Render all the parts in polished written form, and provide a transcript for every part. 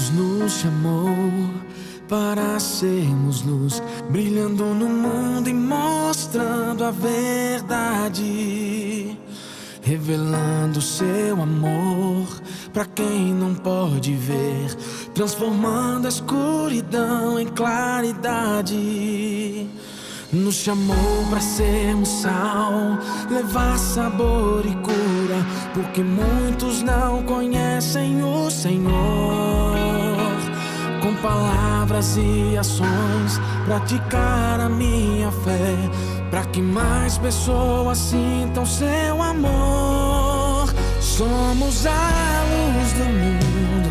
Jesus nos chamou para sermos luz, brilhando no mundo e mostrando a verdade, revelando seu amor para quem não pode ver, transformando a escuridão em claridade. Nos chamou para sermos sal, levar sabor e cura, porque muitos não conhecem o Senhor. Com palavras e ações, praticar a minha fé, para que mais pessoas sintam seu amor. Somos a luz do mundo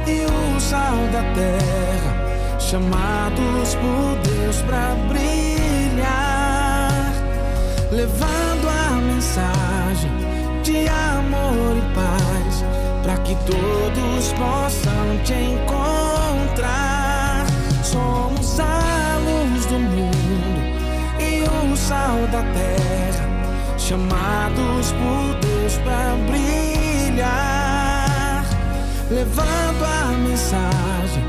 e o sal da terra, chamados por Deus para brilhar, levando a mensagem de amor e paz, para que todos possam te encontrar. Somos a luz do mundo e o sal da terra, chamados por Deus para brilhar, levando a mensagem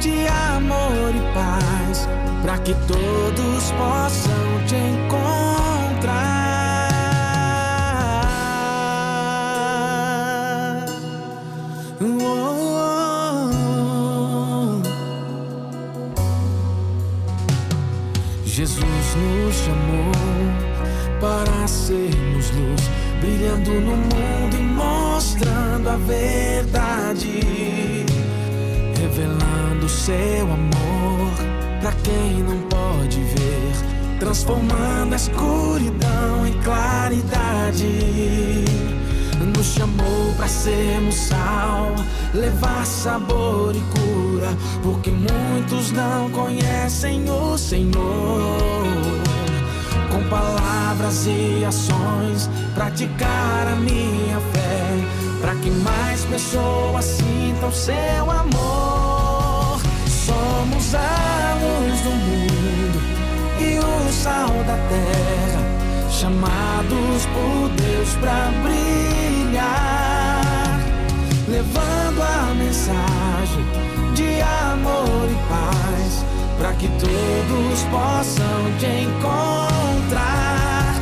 de amor e paz, para que todos possam te encontrar. Jesus nos chamou para sermos luz, brilhando no mundo e mostrando a verdade, revelando seu amor para quem não pode ver, transformando a escuridão em claridade. Nos chamou para sermos sal, levar sabor e cura, porque muitos não conhecem o Senhor. Com palavras e ações, praticar a minha fé, para que mais pessoas sintam seu amor. Somos a luz do mundo e o sal da terra, chamados por Deus para brilhar, levando a mensagem de amor e paz, para que todos possam te encontrar.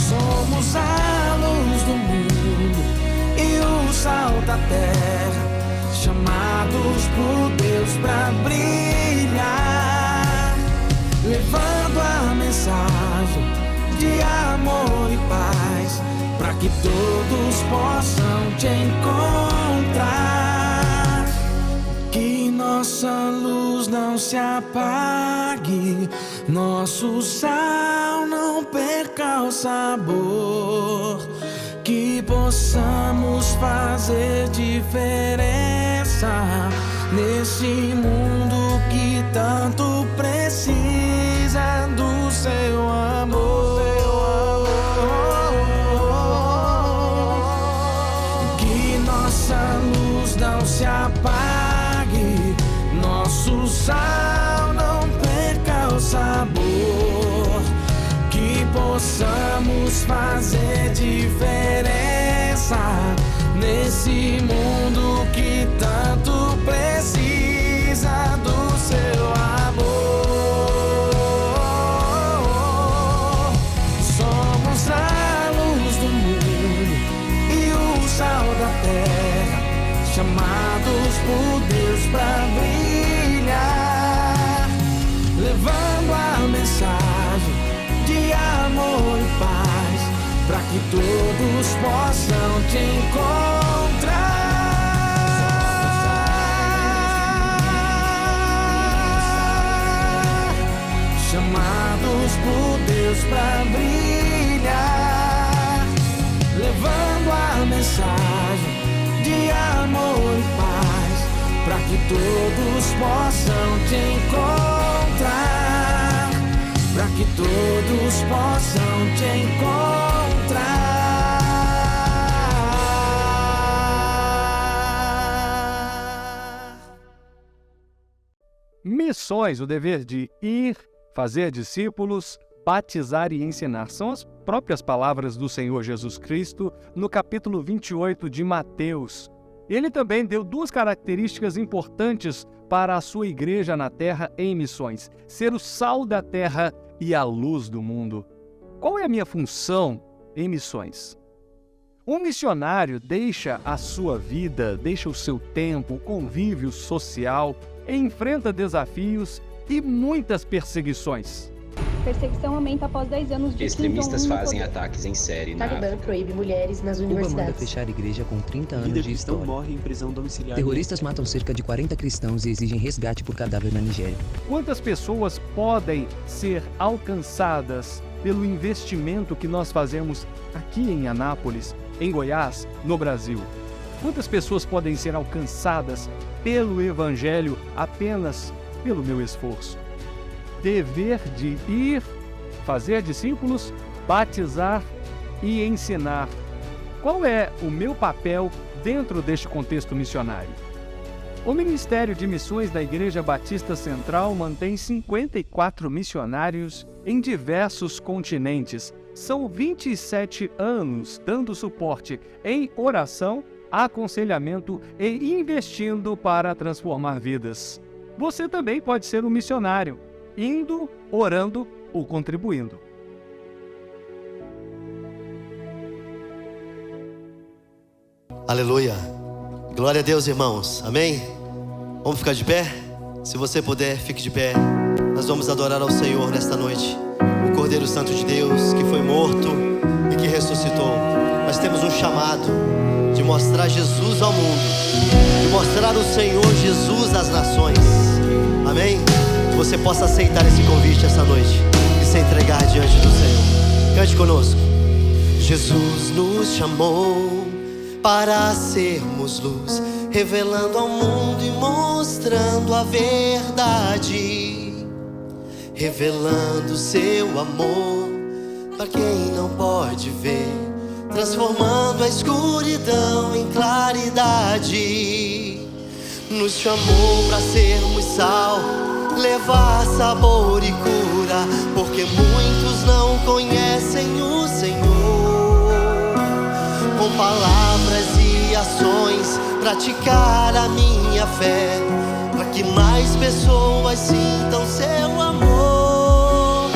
Somos a luz do mundo e o sal da terra, chamados por Deus para brilhar, levando a mensagem de amor e paz, para que todos possam te encontrar. Que nossa luz não se apague, nosso sal não perca o sabor, que possamos fazer diferença nesse mundo que tanto precisa do seu amor. Que nossa luz não se apague, nosso sal não perca o sabor, que possamos fazer diferença nesse mundo que tanto precisa do seu amor. Somos a luz do mundo e o sal da terra, chamados por Deus para brilhar, levando a mensagem de amor e paz, para que todos possam te encontrar. Chamados por Deus para brilhar, levando a mensagem de amor e paz, para que todos possam te encontrar, para que todos possam te encontrar. Missões, o dever de ir, fazer discípulos, batizar e ensinar. São as próprias palavras do Senhor Jesus Cristo no capítulo 28 de Mateus. Ele também deu duas características importantes para a sua igreja na terra em missões: ser o sal da terra e a luz do mundo. Qual é a minha função em missões? Um missionário deixa a sua vida, deixa o seu tempo, o convívio social, enfrenta desafios e muitas perseguições. Perseguição aumenta após 10 anos de Extremistas fazem ataques em série na Talibã África. proíbe mulheres nas Cuba manda universidades. fechar a igreja com 30 anos Líder de cristão história. morre em prisão domiciliar. Terroristas matam cerca de 40 cristãos e exigem resgate por cadáver na Nigéria. Quantas pessoas podem ser alcançadas pelo investimento que nós fazemos aqui em Anápolis, em Goiás, no Brasil? Quantas pessoas podem ser alcançadas pelo Evangelho apenas pelo meu esforço? Dever de ir, fazer discípulos, batizar e ensinar. Qual é o meu papel dentro deste contexto missionário? O Ministério de Missões da Igreja Batista Central mantém 54 missionários em diversos continentes. São 27 anos dando suporte em oração, aconselhamento e investindo para transformar vidas. Você também pode ser um missionário, indo, orando ou contribuindo. Aleluia. Glória a Deus, irmãos. Amém? Vamos ficar de pé? Se você puder, fique de pé. Nós vamos adorar ao Senhor nesta noite, o Cordeiro Santo de Deus, que foi morto e que ressuscitou. Nós temos um chamado de mostrar Jesus ao mundo, de mostrar o Senhor Jesus às nações. Amém? Que você possa aceitar esse convite essa noite e se entregar diante do Senhor. Cante conosco. Jesus nos chamou para sermos luz, revelando ao mundo e mostrando a verdade, revelando seu amor para quem não pode ver, transformando a escuridão em claridade. Nos chamou para sermos sal, levar sabor e cura, porque muitos não conhecem o Senhor. Com palavras e ações, praticar a minha fé, para que mais pessoas sintam seu amor.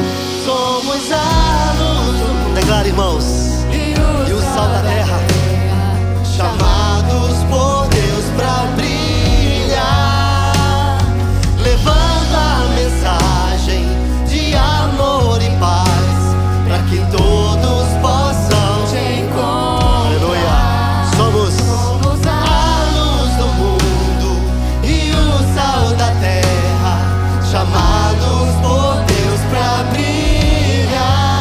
Somos a luz do mundo. Declara, irmãos, e o sal da terra, chamados por Deus para brilhar, levando a mensagem de amor e paz, para que todos possam te encontrar. Somos a luz do mundo e o sal da terra, chamados por Deus para brilhar,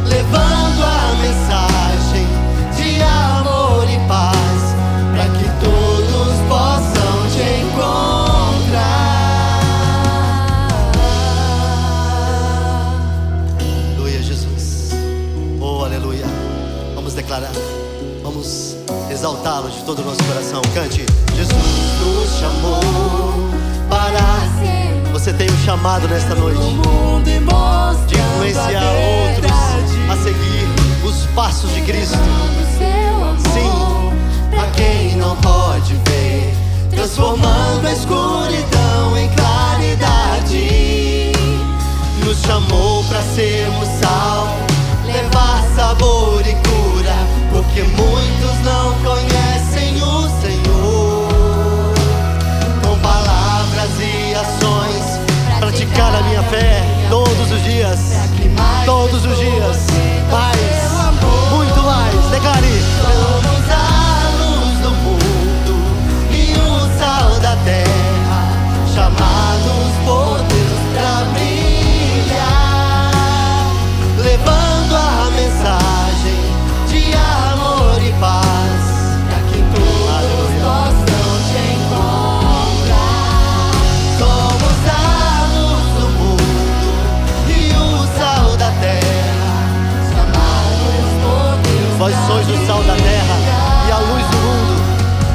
levando a mensagem de amor e paz, para que todos possam te encontrar. Aleluia, Jesus. Oh, aleluia. Vamos declarar. Vamos exaltá-lo de todo o nosso coração. Cante. Jesus nos chamou para... Você tem um chamado nesta noite de influenciar outros a seguir os passos de Cristo. Sim, para quem não pode ver, transformando a escuridão em claridade. Nos chamou para sermos sal, levar sabor e cura, porque muitos não conhecem o Senhor. Com palavras e ações, praticar a minha fé todos os dias, todos os dias, mais, muito mais. Declare. Somos a luz do mundo e o sal da terra, chamados por Deus para brilhar, levando a mensagem de amor e paz, para que todos possam te encontrar. Somos a luz do mundo e o sal da terra, chamados por Deus. Vós sois o sal da terra e a luz do mundo.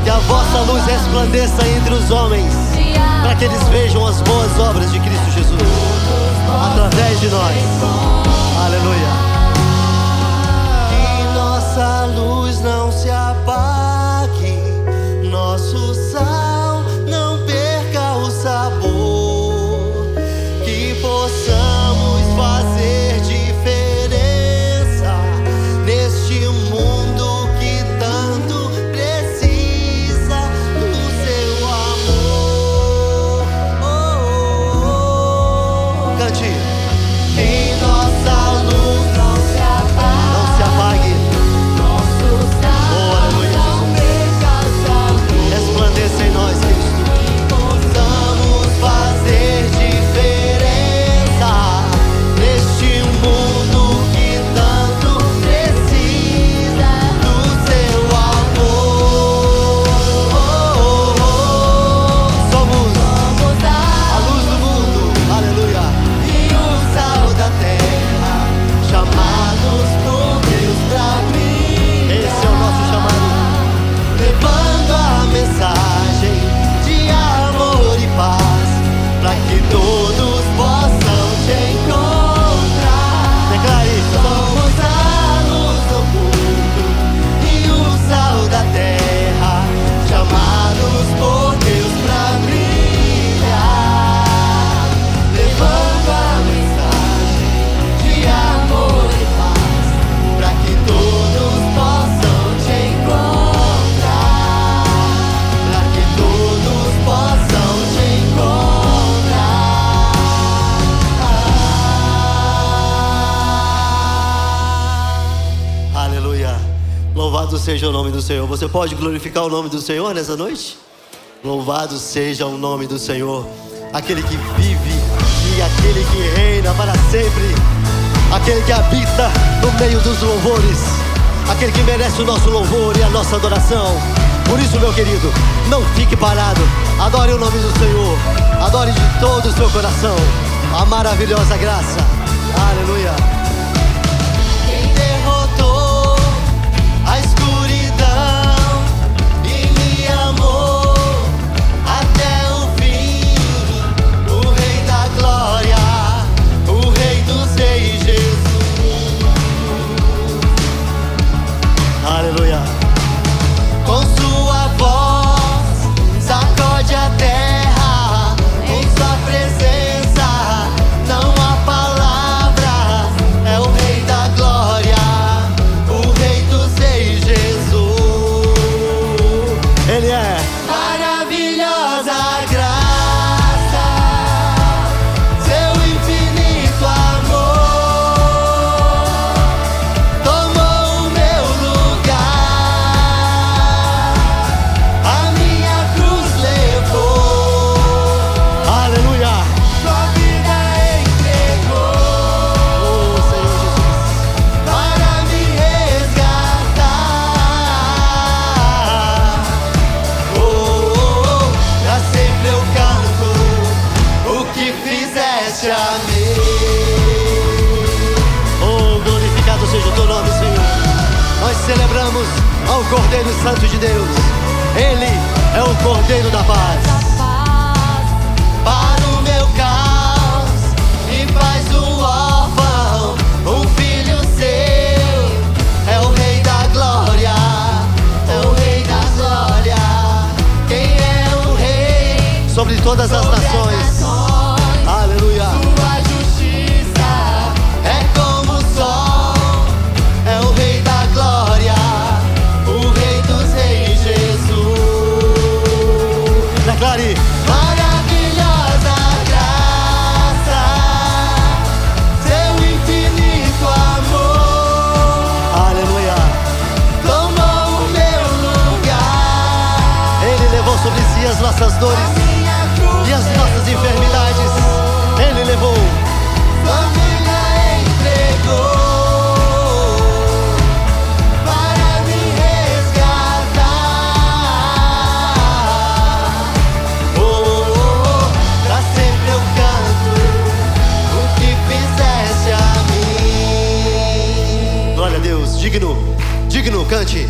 Que a vossa luz resplandeça entre os homens, para que eles vejam as boas obras de Cristo Jesus através de nós. Aleluia. Que nossa luz não se apague, Louvado seja o nome do Senhor. Você pode glorificar o nome do Senhor nessa noite? Louvado seja o nome do Senhor, aquele que vive e aquele que reina para sempre, aquele que habita no meio dos louvores, aquele que merece o nosso louvor e a nossa adoração. Por isso, meu querido, não fique parado. Adore o nome do Senhor. Adore de todo o seu coração a maravilhosa graça. Aleluia. Quem derrotou a escuridão e me amou até o fim, o Rei da Glória, o Rei dos Reis, Jesus. Aleluia. Com sua voz sacode a terra, em sua presença não há palavras. É o Rei da Glória, o Rei dos Reis, Jesus. Ele é maravilhosa graça, seu infinito amor tomou o meu lugar, a minha cruz levou. Aleluia. Sua vida entregou, oh Senhor Jesus, para me resgatar. Oh, pra sempre eu canto o que fizeste a mim. Oh, glorificado seja o teu nome, Senhor. Nós celebramos ao Cordeiro Santo de Deus. Ele é o Cordeiro da paz. Para o meu caos e faz o órfão um filho seu. É o Rei da Glória, é o Rei da Glória. Quem é o Rei sobre todas as nações? Aleluia. Sua justiça é como o sol, é o Rei da Glória, o Rei dos Reis, Jesus. Declare: maravilhosa graça, seu infinito amor. Aleluia. Tomou o meu lugar. Ele levou sobre si as nossas dores e as nossas enfermidades. Ele levou. Família entregou para me resgatar. Oh, pra sempre eu canto o que fizeste a mim. Glória a Deus. Digno, digno, cante.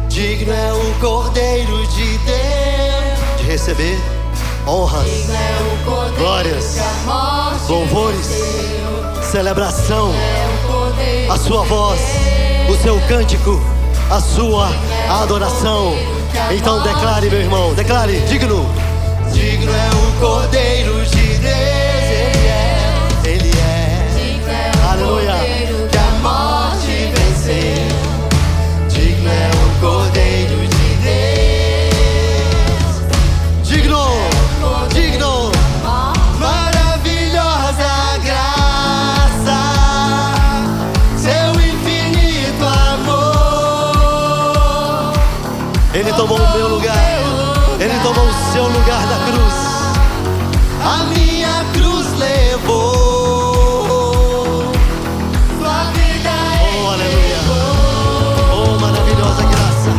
Digno é o Cordeiro de Deus de receber honras, glórias, louvores, celebração, a sua voz, o seu cântico, a sua adoração. Então declare, meu irmão, declare: digno, digno é o Cordeiro de Deus. Ele é, aleluia, que a morte venceu. Digno é o Cordeiro de Deus. Digno, digno, maravilhosa graça, seu infinito amor. Ele tomou o meu lugar, ele tomou o seu lugar na cruz, a minha cruz levou. Sua vida oh, aleluia. Oh, maravilhosa graça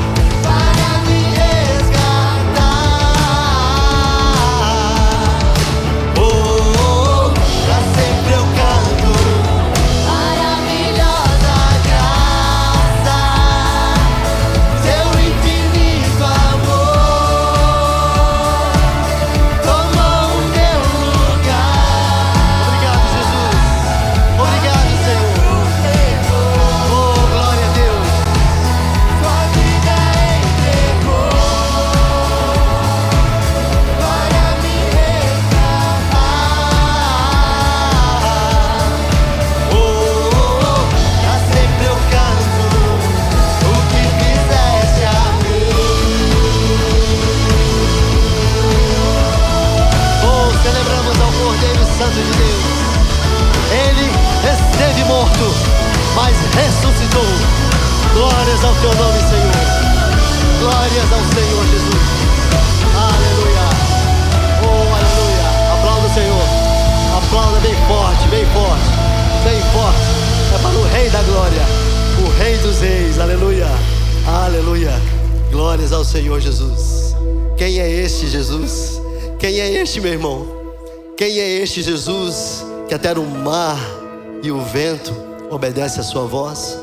para me resgatar. Oh, pra sempre eu canto maravilhosa graça, seu infinito amor tomou o meu lugar. Obrigado, Jesus. Obrigado, Senhor. Oh, glória a Deus. Sua vida entregou para me resgatar. Oh, pra sempre eu canto o que fizeste a mim. Oh, celebramos ao Cordeiro Santo de Deus. Ele esteve morto, mas ressuscitou. Glórias ao teu nome, Senhor. Glórias ao Senhor Jesus. Aleluia. Oh, aleluia. Aplauda o Senhor. Aplauda bem forte, bem forte, bem forte. É para o Rei da Glória, o Rei dos Reis. Aleluia. Aleluia. Glórias ao Senhor Jesus. Quem é este Jesus? Quem é este, meu irmão? Quem é este Jesus que até o mar e o vento obedecem a sua voz?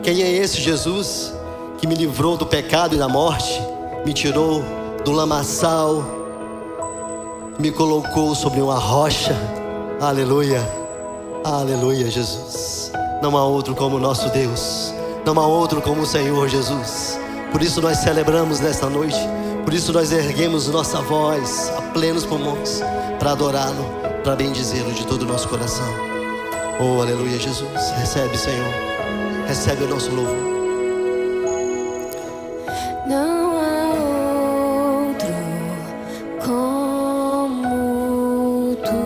Quem é esse Jesus que me livrou do pecado e da morte, me tirou do lamaçal, me colocou sobre uma rocha? Aleluia, aleluia, Jesus. Não há outro como o nosso Deus, não há outro como o Senhor Jesus. Por isso nós celebramos nesta noite, por isso nós erguemos nossa voz a plenos pulmões para adorá-lo, para bendizê-lo de todo o nosso coração. Oh, aleluia, Jesus. Recebe, Senhor, recebe o nosso louvor. Não há outro como tu,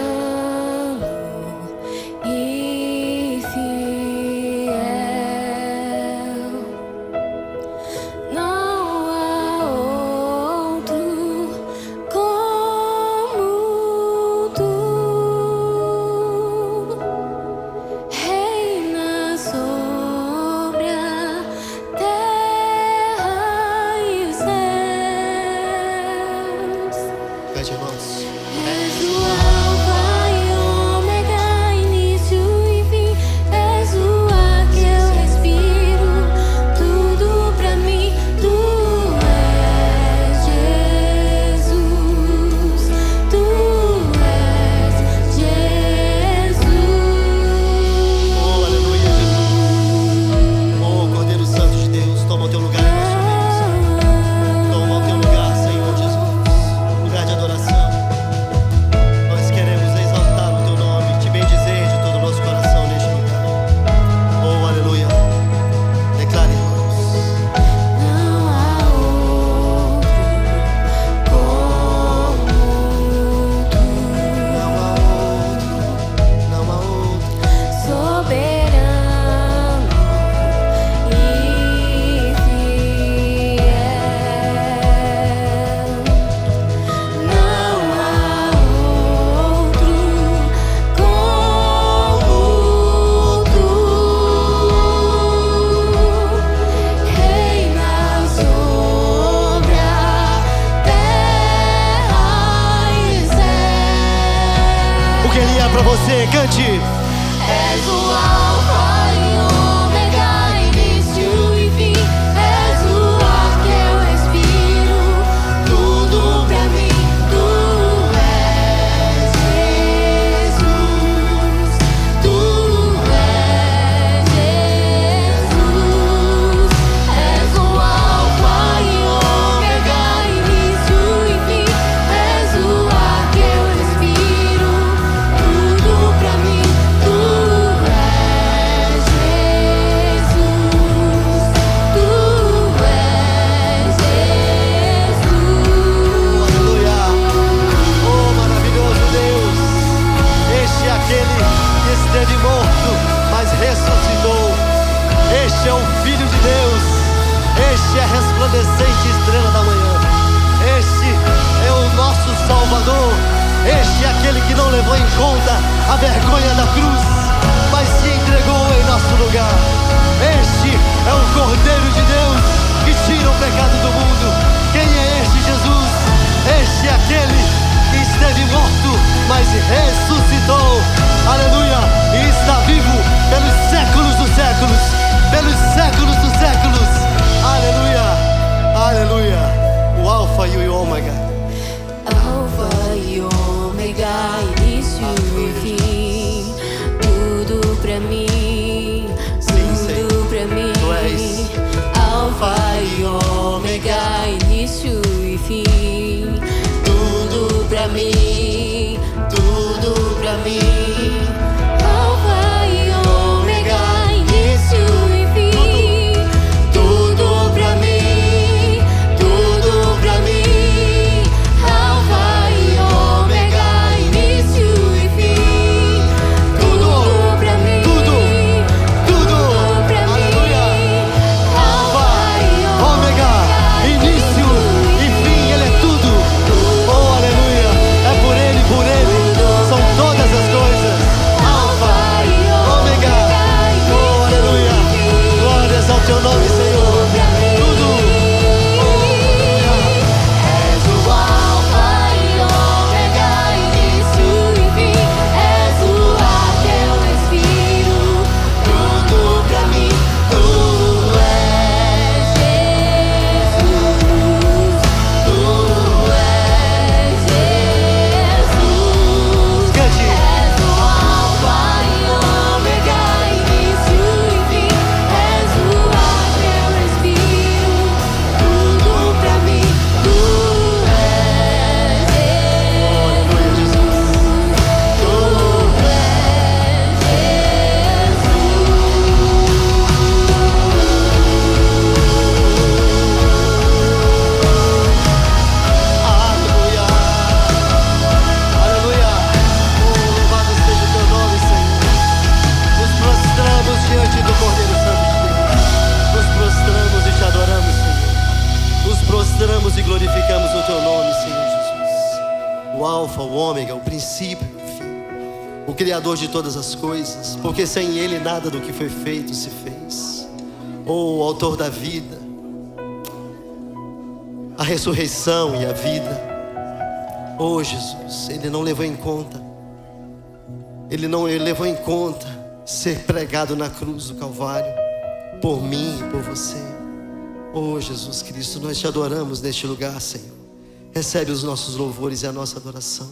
soberano e fiel. Não há outro como tu. Reina sobre a terra e os céus. Cante, irmãos. És o Alfa e Ômega, início e fim. És o ar que eu respiro, tudo pra mim. Tu és Jesus, tu és Jesus. Oh, aleluia, Jesus. Oh, Cordeiro Santo de Deus, toma o teu lugar em nosso meio, Senhor. Toma o teu lugar, Senhor Jesus, lugar de adoração. Nós queremos exaltar o teu nome, te bendizer de todo o nosso coração neste lugar. Oh, aleluia. Declare, irmãos. Não há outro como tu, Não há outro, não há outro. soberano e fiel. Não há outro como tu. Reina sobre a terra e céu. O que ele é pra você? Cante. És o Alfa e Ômega, início e fim. És o ar que eu respiro, tudo pra mim. Tu és Jesus, tu és Jesus. És o Alfa e Ômega, início e fim. És o ar que eu respiro, tudo pra mim. Tu és Jesus, tu és Jesus. Aleluia. Oh, maravilhoso Deus. Este é aquele que esteve morto, mas ressuscitou. Este é o Filho de Deus. Este é a resplandecente estrela da manhã. Este é o nosso Salvador. Este é aquele que não levou em conta a vergonha da cruz, mas se entregou em nosso lugar. Este é o Cordeiro de Deus que tira o pecado do mundo. Quem é este Jesus? Este é aquele que esteve morto, mas ressuscitou. Aleluia! E está vivo pelos séculos dos séculos. Pelos séculos dos séculos. Aleluia! Aleluia! O Alfa e o Ômega. Alfa e Ômega, início e fim, tudo pra mim, Sim, Senhor. tudo pra mim. Tu és Alfa e Ômega. ministramos e glorificamos o Teu nome, Senhor Jesus. O Alfa, o Ômega, o princípio e o fim. O Criador de todas as coisas, porque sem Ele nada do que foi feito se fez. O Autor da vida, a ressurreição e a vida. Oh Jesus, Ele não levou em conta. Ele levou em conta ser pregado na cruz do Calvário por mim e por você. Oh Jesus Cristo, nós Te adoramos neste lugar, Senhor. Recebe os nossos louvores e a nossa adoração.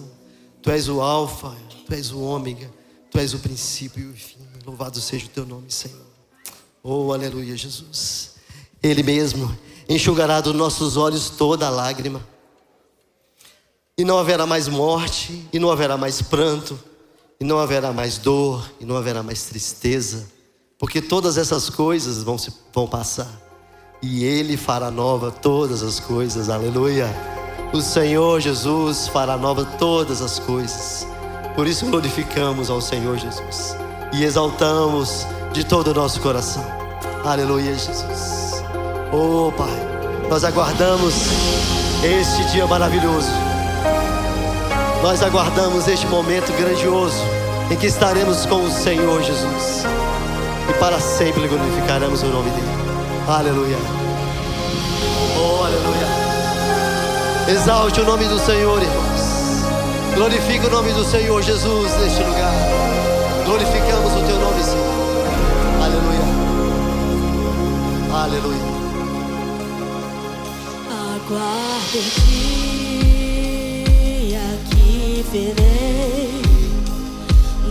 Tu és o Alfa, Tu és o Ômega, Tu és o princípio e o fim. Louvado seja o Teu nome, Senhor. Oh, aleluia, Jesus. Ele mesmo enxugará dos nossos olhos toda a lágrima. E não haverá mais morte, e não haverá mais pranto, e não haverá mais dor, e não haverá mais tristeza, porque todas essas coisas vão passar, e Ele fará nova todas as coisas, aleluia. O Senhor Jesus fará nova todas as coisas. Por isso glorificamos ao Senhor Jesus e exaltamos de todo o nosso coração, aleluia, Jesus. Oh Pai, nós aguardamos este dia maravilhoso. Nós aguardamos este momento grandioso em que estaremos com o Senhor Jesus e para sempre glorificaremos o nome dele. Aleluia. Oh, aleluia. Exalte o nome do Senhor, irmãos. Glorifique o nome do Senhor Jesus neste lugar. Glorificamos o Teu nome, Senhor. Aleluia. Aleluia. Aguardo o dia que verei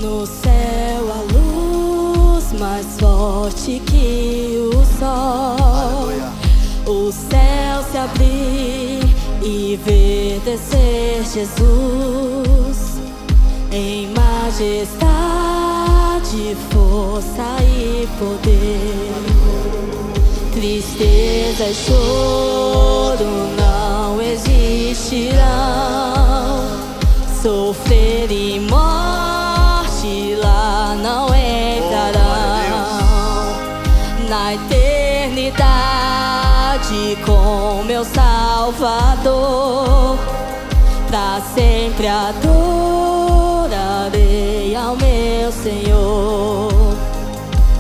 no céu a luz mais forte que o sol. Aleluia. O céu se abrir e ver descer Jesus em majestade, força e poder. Tristeza e choro não existirão, sofrer e morte lá não entrarão. Na eternidade com meu Salvador, pra sempre adorarei ao meu Senhor.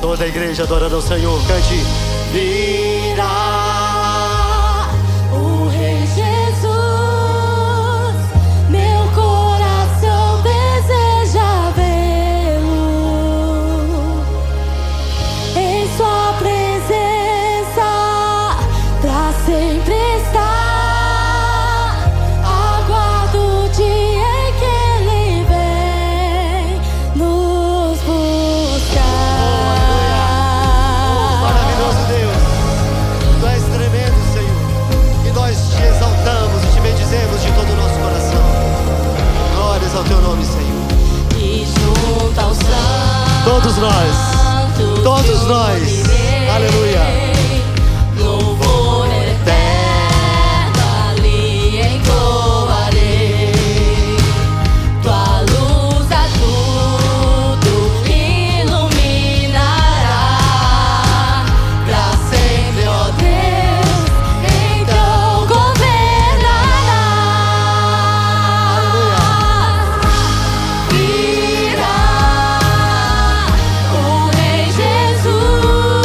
Toda a igreja adorando ao Senhor, cante. Virá o Rei Jesus, meu coração deseja vê-lo em sua presença, pra sempre estar. Aguardo o dia em que Ele vem nos buscar. Maravilhoso Deus, Tu és tremendo, Senhor, e nós Te exaltamos e Te bendizemos de todo o nosso coração. Glórias ao Teu nome, Senhor. E junto aos santos, Todos nós, aleluia. louvor eterno ali entoarei. Tua luz a tudo iluminará, pra sempre, ó Deus, então governará. Virá o Rei Jesus,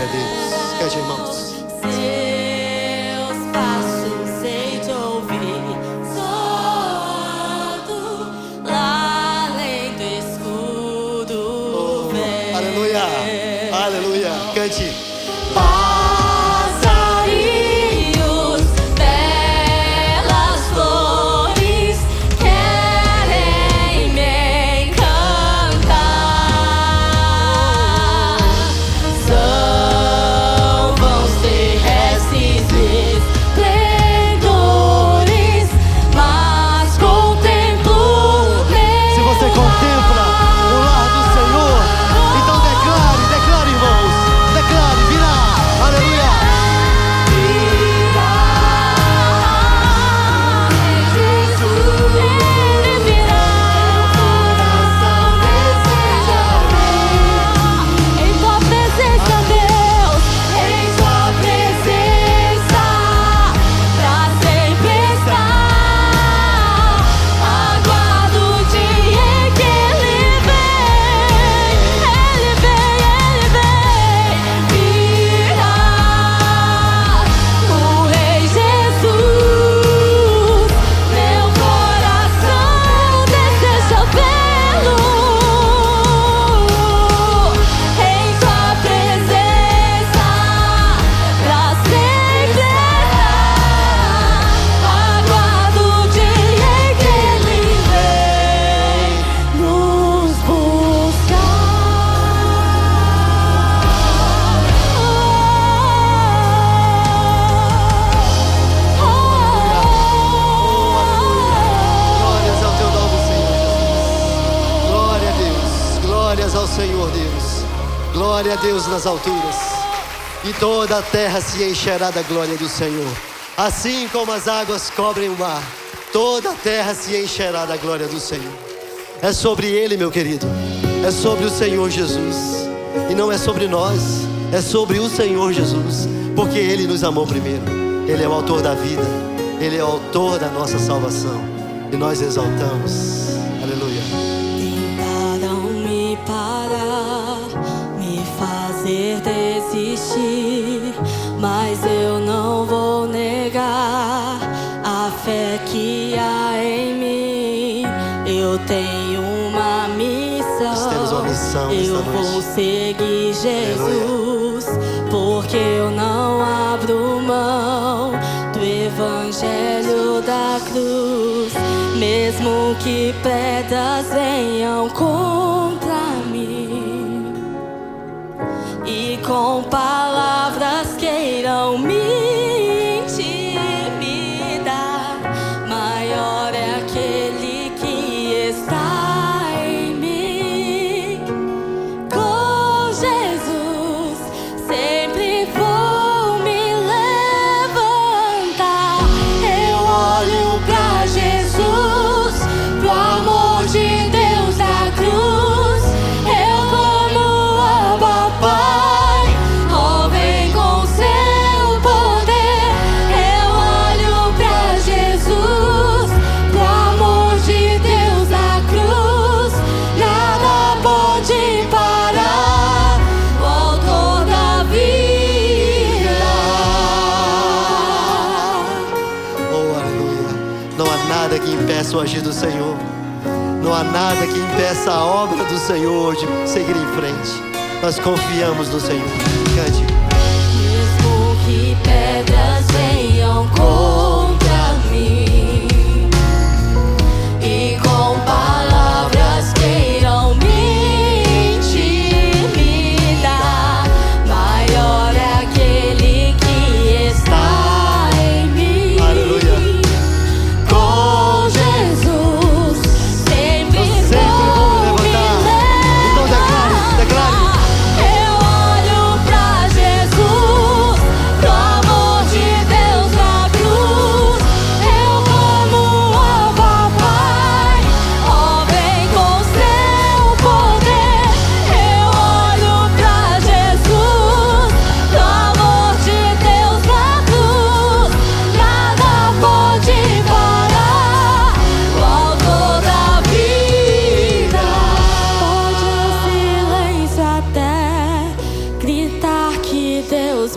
Glória a Deus. Cante, irmãos. Seus passos hei de ouvir, soando lá além do escudo vem. Aleluia, aleluia. Cante. Passarinhos, belas flores, querem me encantar. São vãos terrestres esplendores, mas contemplo Se você contempla o lar do Senhor, então declare, declare, irmãos. Declare, virá. Aleluia. Em tua presença, Deus, em tua presença, pra sempre estar. Aguardo o dia em que Ele vem, virá o Rei Jesus. Meu coração deseja vê-lo em tua presença, pra sempre estar. Aguardo o dia em que Ele vem nos Glórias ao teu nome, Senhor Jesus. Glória a Deus. Glórias ao Senhor Deus. Glória a Deus nas alturas. E toda a terra se encherá da glória do Senhor. Assim como as águas cobrem o mar, toda a terra se encherá da glória do Senhor. É sobre Ele, meu querido. É sobre o Senhor Jesus. E não é sobre nós. É sobre o Senhor Jesus. Porque Ele nos amou primeiro. Ele é o autor da vida. Ele é o autor da nossa salvação. E nós exaltamos. Aleluia. tentaram me parar, me fazer desistir, mas eu não vou negar a fé que há em mim. Eu tenho uma missão. Nós temos uma missão esta Eu noite. vou seguir Jesus, porque eu não abro mão do evangelho da cruz. Mesmo que pedras venham contra mim e com palavras queiram me intimidar, maior é aquele que está em mim. Com Jesus sempre vou me levantar. Eu olho pra Jesus, pro amor de Deus da cruz. Eu como Abba Pai, ó vem com seu poder. Eu olho pra Jesus, pro amor de Deus da cruz. Nada pode parar o autor da vida. Oh, aleluia. Não há nada que impeça o agir do Senhor. Não há nada que impeça a obra do Senhor de seguir em frente. Nós confiamos no Senhor. Cante. Mesmo que pedras venham contra mim e com palavras queiram me intimidar, maior é aquele que está em mim. Aleluia. Com Jesus sempre Sempre vou me vou me levantar. Então declare, declare. Eu olho pra Jesus, pro amor de Deus na cruz.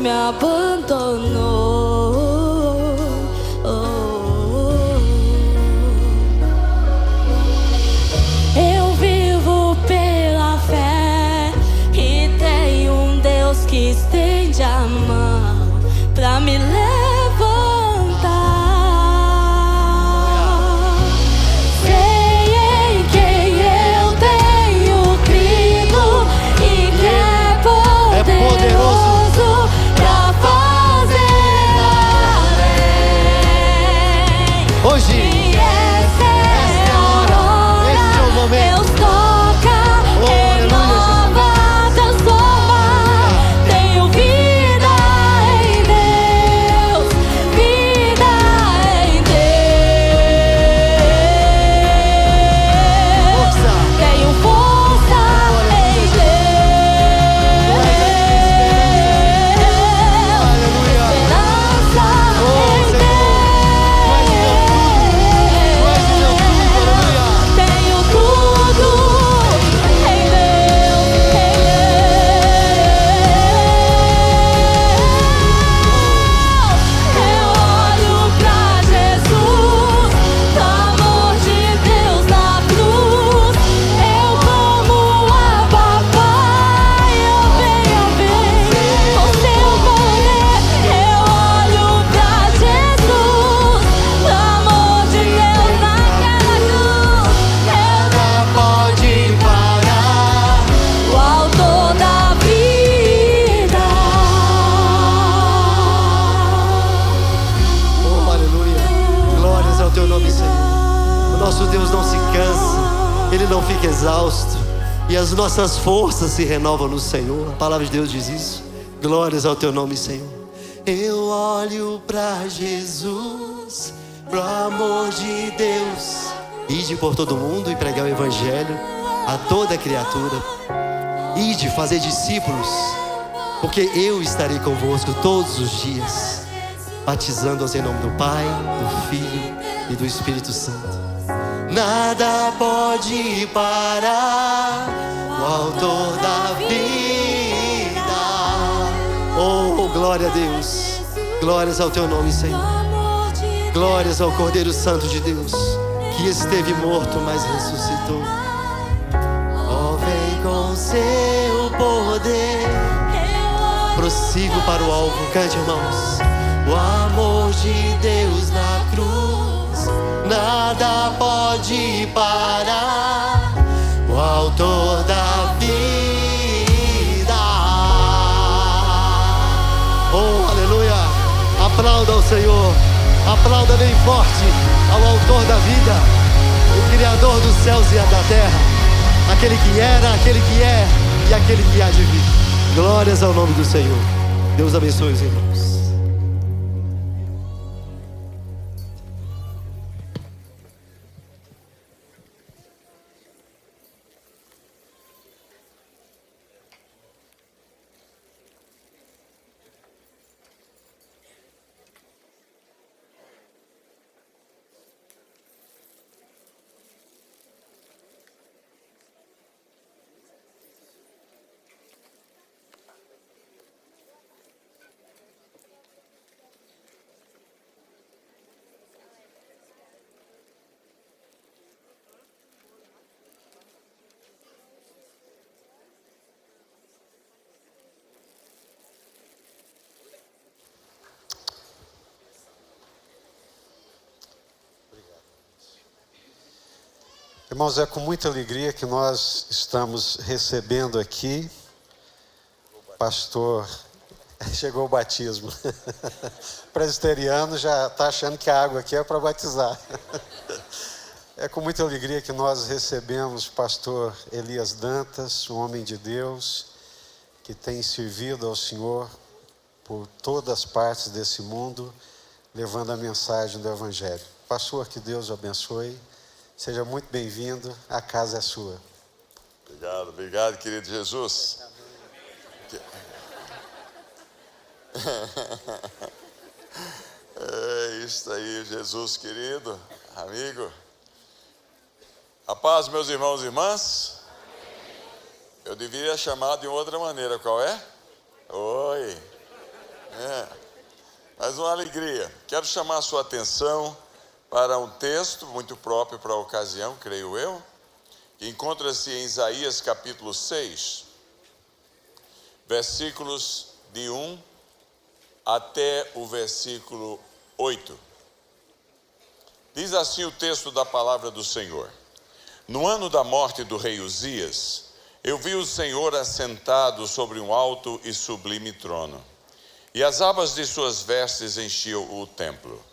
me abandonou. Eu vivo pela fé e tenho um Deus que estende a mão pra me levantar. Sei em quem eu tenho crido e que é poderoso pra fazer além. Hoje, E essa é a hora. este é o momento. Deus toca, Oh, renova, transforma. Tenho vida em Deus, vida em Deus. Força. Tenho força em Deus. Aleluia. Esperança Oh, em Senhor. Tu és meu tudo, aleluia. Tenho tudo em Deus, Eu olho pra Jesus, o amor de Deus na cruz. Eu como a papai, eu venho com seu poder. Eu olho pra Jesus, o amor de Deus naquela cruz. Nada pode parar. O autor da vida. Oh, aleluia. Glórias ao teu nome, Senhor. O nosso Deus não se cansa, Ele não fica exausto, e as nossas forças se renovam no Senhor. A palavra de Deus diz isso. Glórias ao teu nome, Senhor. Eu olho pra Jesus, pro amor de Deus. Ide por todo mundo e pregar o evangelho a toda criatura. Ide fazer discípulos, porque eu estarei convosco todos os dias, batizando-os em nome do Pai, do Filho e do Espírito Santo. Nada pode parar o autor da vida. Oh, glória a Deus. Glórias ao teu nome, Senhor. Glórias ao Cordeiro Santo de Deus, que esteve morto, mas ressuscitou. Oh, vem com seu poder. Prossigo para o alvo. Cante, irmãos. O amor de Deus na cruz, nada pode parar o autor da vida. Oh, aleluia. Aplauda ao Senhor. Aplauda bem forte ao autor da vida, o Criador dos céus e da terra, aquele que era, aquele que é e aquele que há de vir. Glórias ao nome do Senhor. Deus abençoe os irmãos. Irmãos, é com muita alegria que nós estamos recebendo aqui, pastor, chegou o batismo, presbiteriano já está achando que a água aqui é para batizar. É com muita alegria que nós recebemos pastor Elias Dantas, um homem de Deus, que tem servido ao Senhor por todas as partes desse mundo, levando a mensagem do Evangelho. Pastor, que Deus o abençoe. Seja muito bem-vindo, a casa é sua. Obrigado, obrigado, querido Jesus. É isso aí, Jesus querido, amigo. A paz, meus irmãos e irmãs. Eu deveria chamar de outra maneira, qual é? Oi. Mas uma alegria. Quero chamar a sua atenção para um texto muito próprio para a ocasião, creio eu, que encontra-se em Isaías capítulo 6, versículos de 1 até o versículo 8. Diz assim o texto da palavra do Senhor: No ano da morte do rei Uzias, eu vi o Senhor assentado sobre um alto e sublime trono, e as abas de suas vestes enchiam o templo.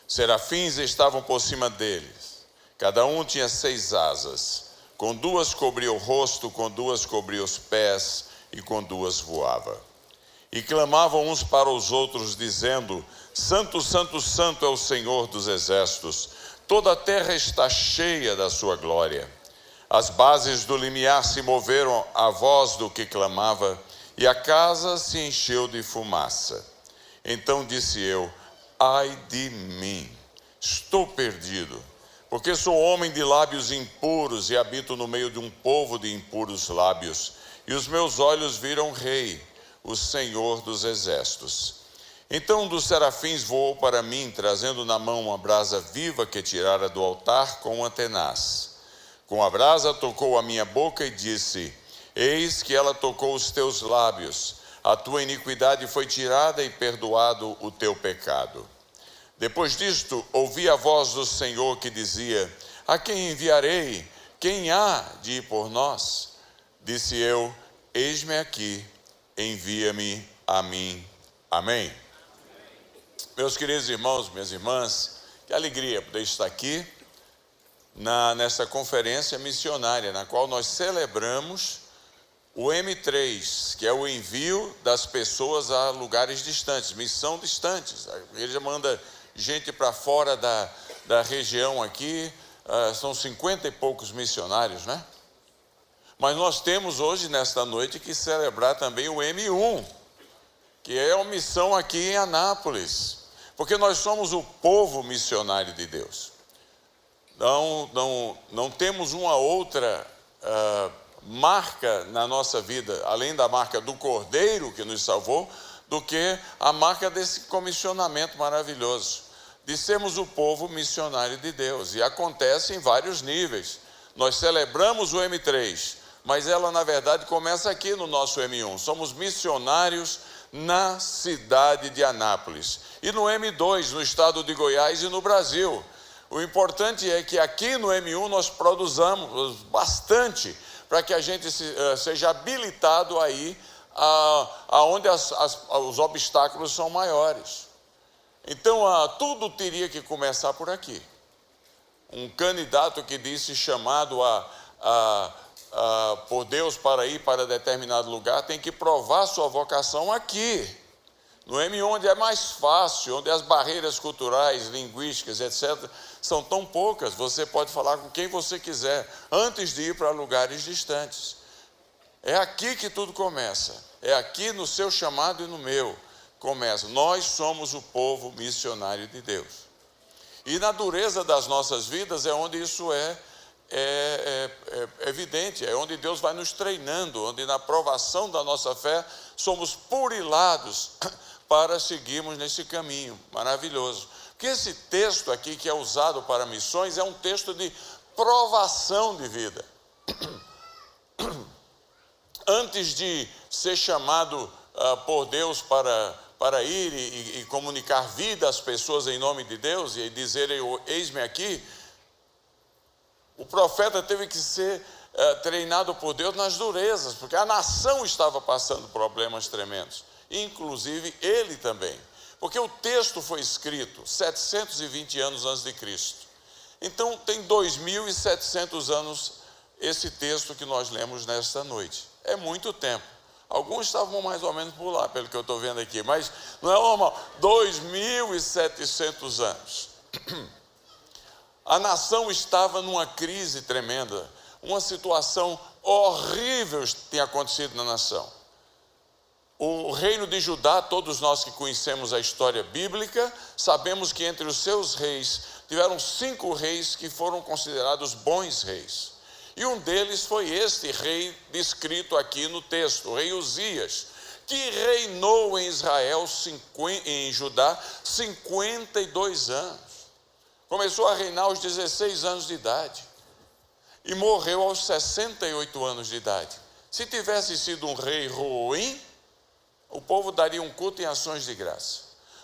Serafins estavam por cima deles, cada um tinha 6 asas, com 2 cobria o rosto, com 2 cobria os pés, e com 2 voava. E clamavam uns para os outros, dizendo: Santo, Santo, Santo é o Senhor dos exércitos, toda a terra está cheia da sua glória. As bases do limiar se moveram à voz do que clamava, e a casa se encheu de fumaça. Então disse eu: ai de mim, estou perdido, porque sou homem de lábios impuros e habito no meio de um povo de impuros lábios, e os meus olhos viram o Rei, o Senhor dos exércitos. Então um dos serafins voou para mim, trazendo na mão uma brasa viva que tirara do altar com uma tenaz. Com a brasa tocou a minha boca e disse: Eis que ela tocou os teus lábios, a tua iniquidade foi tirada e perdoado o teu pecado. Depois disto, ouvi a voz do Senhor que dizia: A quem enviarei? Quem há de ir por nós? Disse eu: Eis-me aqui, envia-me a mim. Amém. Meus queridos irmãos, minhas irmãs, que alegria poder estar aqui nessa conferência missionária, na qual nós celebramos o M3, que é o envio das pessoas a lugares distantes, missão distantes. A igreja manda gente para fora da região aqui, são 50 e poucos missionários, né? Mas nós temos hoje, nesta noite, que celebrar também o M1, que é uma missão aqui em Anápolis, porque nós somos o povo missionário de Deus. Não temos uma outra marca na nossa vida, além da marca do Cordeiro que nos salvou, do que a marca desse comissionamento maravilhoso, de sermos o povo missionário de Deus. E acontece em vários níveis. Nós celebramos o M3, mas ela na verdade começa aqui no nosso M1. Somos missionários na cidade de Anápolis. E no M2, no estado de Goiás e no Brasil. O importante é que aqui no M1 nós produzamos bastante, para que a gente seja habilitado aí aonde os obstáculos são maiores. Então, tudo teria que começar por aqui. Um candidato que disse chamado por Deus para ir para determinado lugar tem que provar sua vocação aqui, no M1, onde é mais fácil, onde as barreiras culturais, linguísticas, etc., são tão poucas, você pode falar com quem você quiser, antes de ir para lugares distantes. É aqui que tudo começa, é aqui no seu chamado e no meu começa. Nós somos o povo missionário de Deus. E na dureza das nossas vidas é onde isso é evidente, é onde Deus vai nos treinando, onde na provação da nossa fé somos purilados para seguirmos nesse caminho maravilhoso. Porque esse texto aqui que é usado para missões é um texto de provação de vida. Antes de ser chamado por Deus para ir e comunicar vida às pessoas em nome de Deus e dizer: eis-me aqui, o profeta teve que ser treinado por Deus nas durezas, porque a nação estava passando problemas tremendos, inclusive ele também, porque o texto foi escrito 720 anos antes de Cristo. Então tem 2.700 anos esse texto que nós lemos nesta noite. É muito tempo. Alguns estavam mais ou menos por lá, pelo que eu estou vendo aqui, mas não é normal. 2.700 anos. A nação estava numa crise tremenda, uma situação horrível tinha acontecido na nação. O reino de Judá, todos nós que conhecemos a história bíblica, sabemos que entre os seus reis, tiveram 5 reis que foram considerados bons reis. E um deles foi este rei descrito aqui no texto, o rei Uzias, que reinou em Israel, em Judá, 52 anos. Começou a reinar aos 16 anos de idade e morreu aos 68 anos de idade. Se tivesse sido um rei ruim, o povo daria um culto em ações de graça.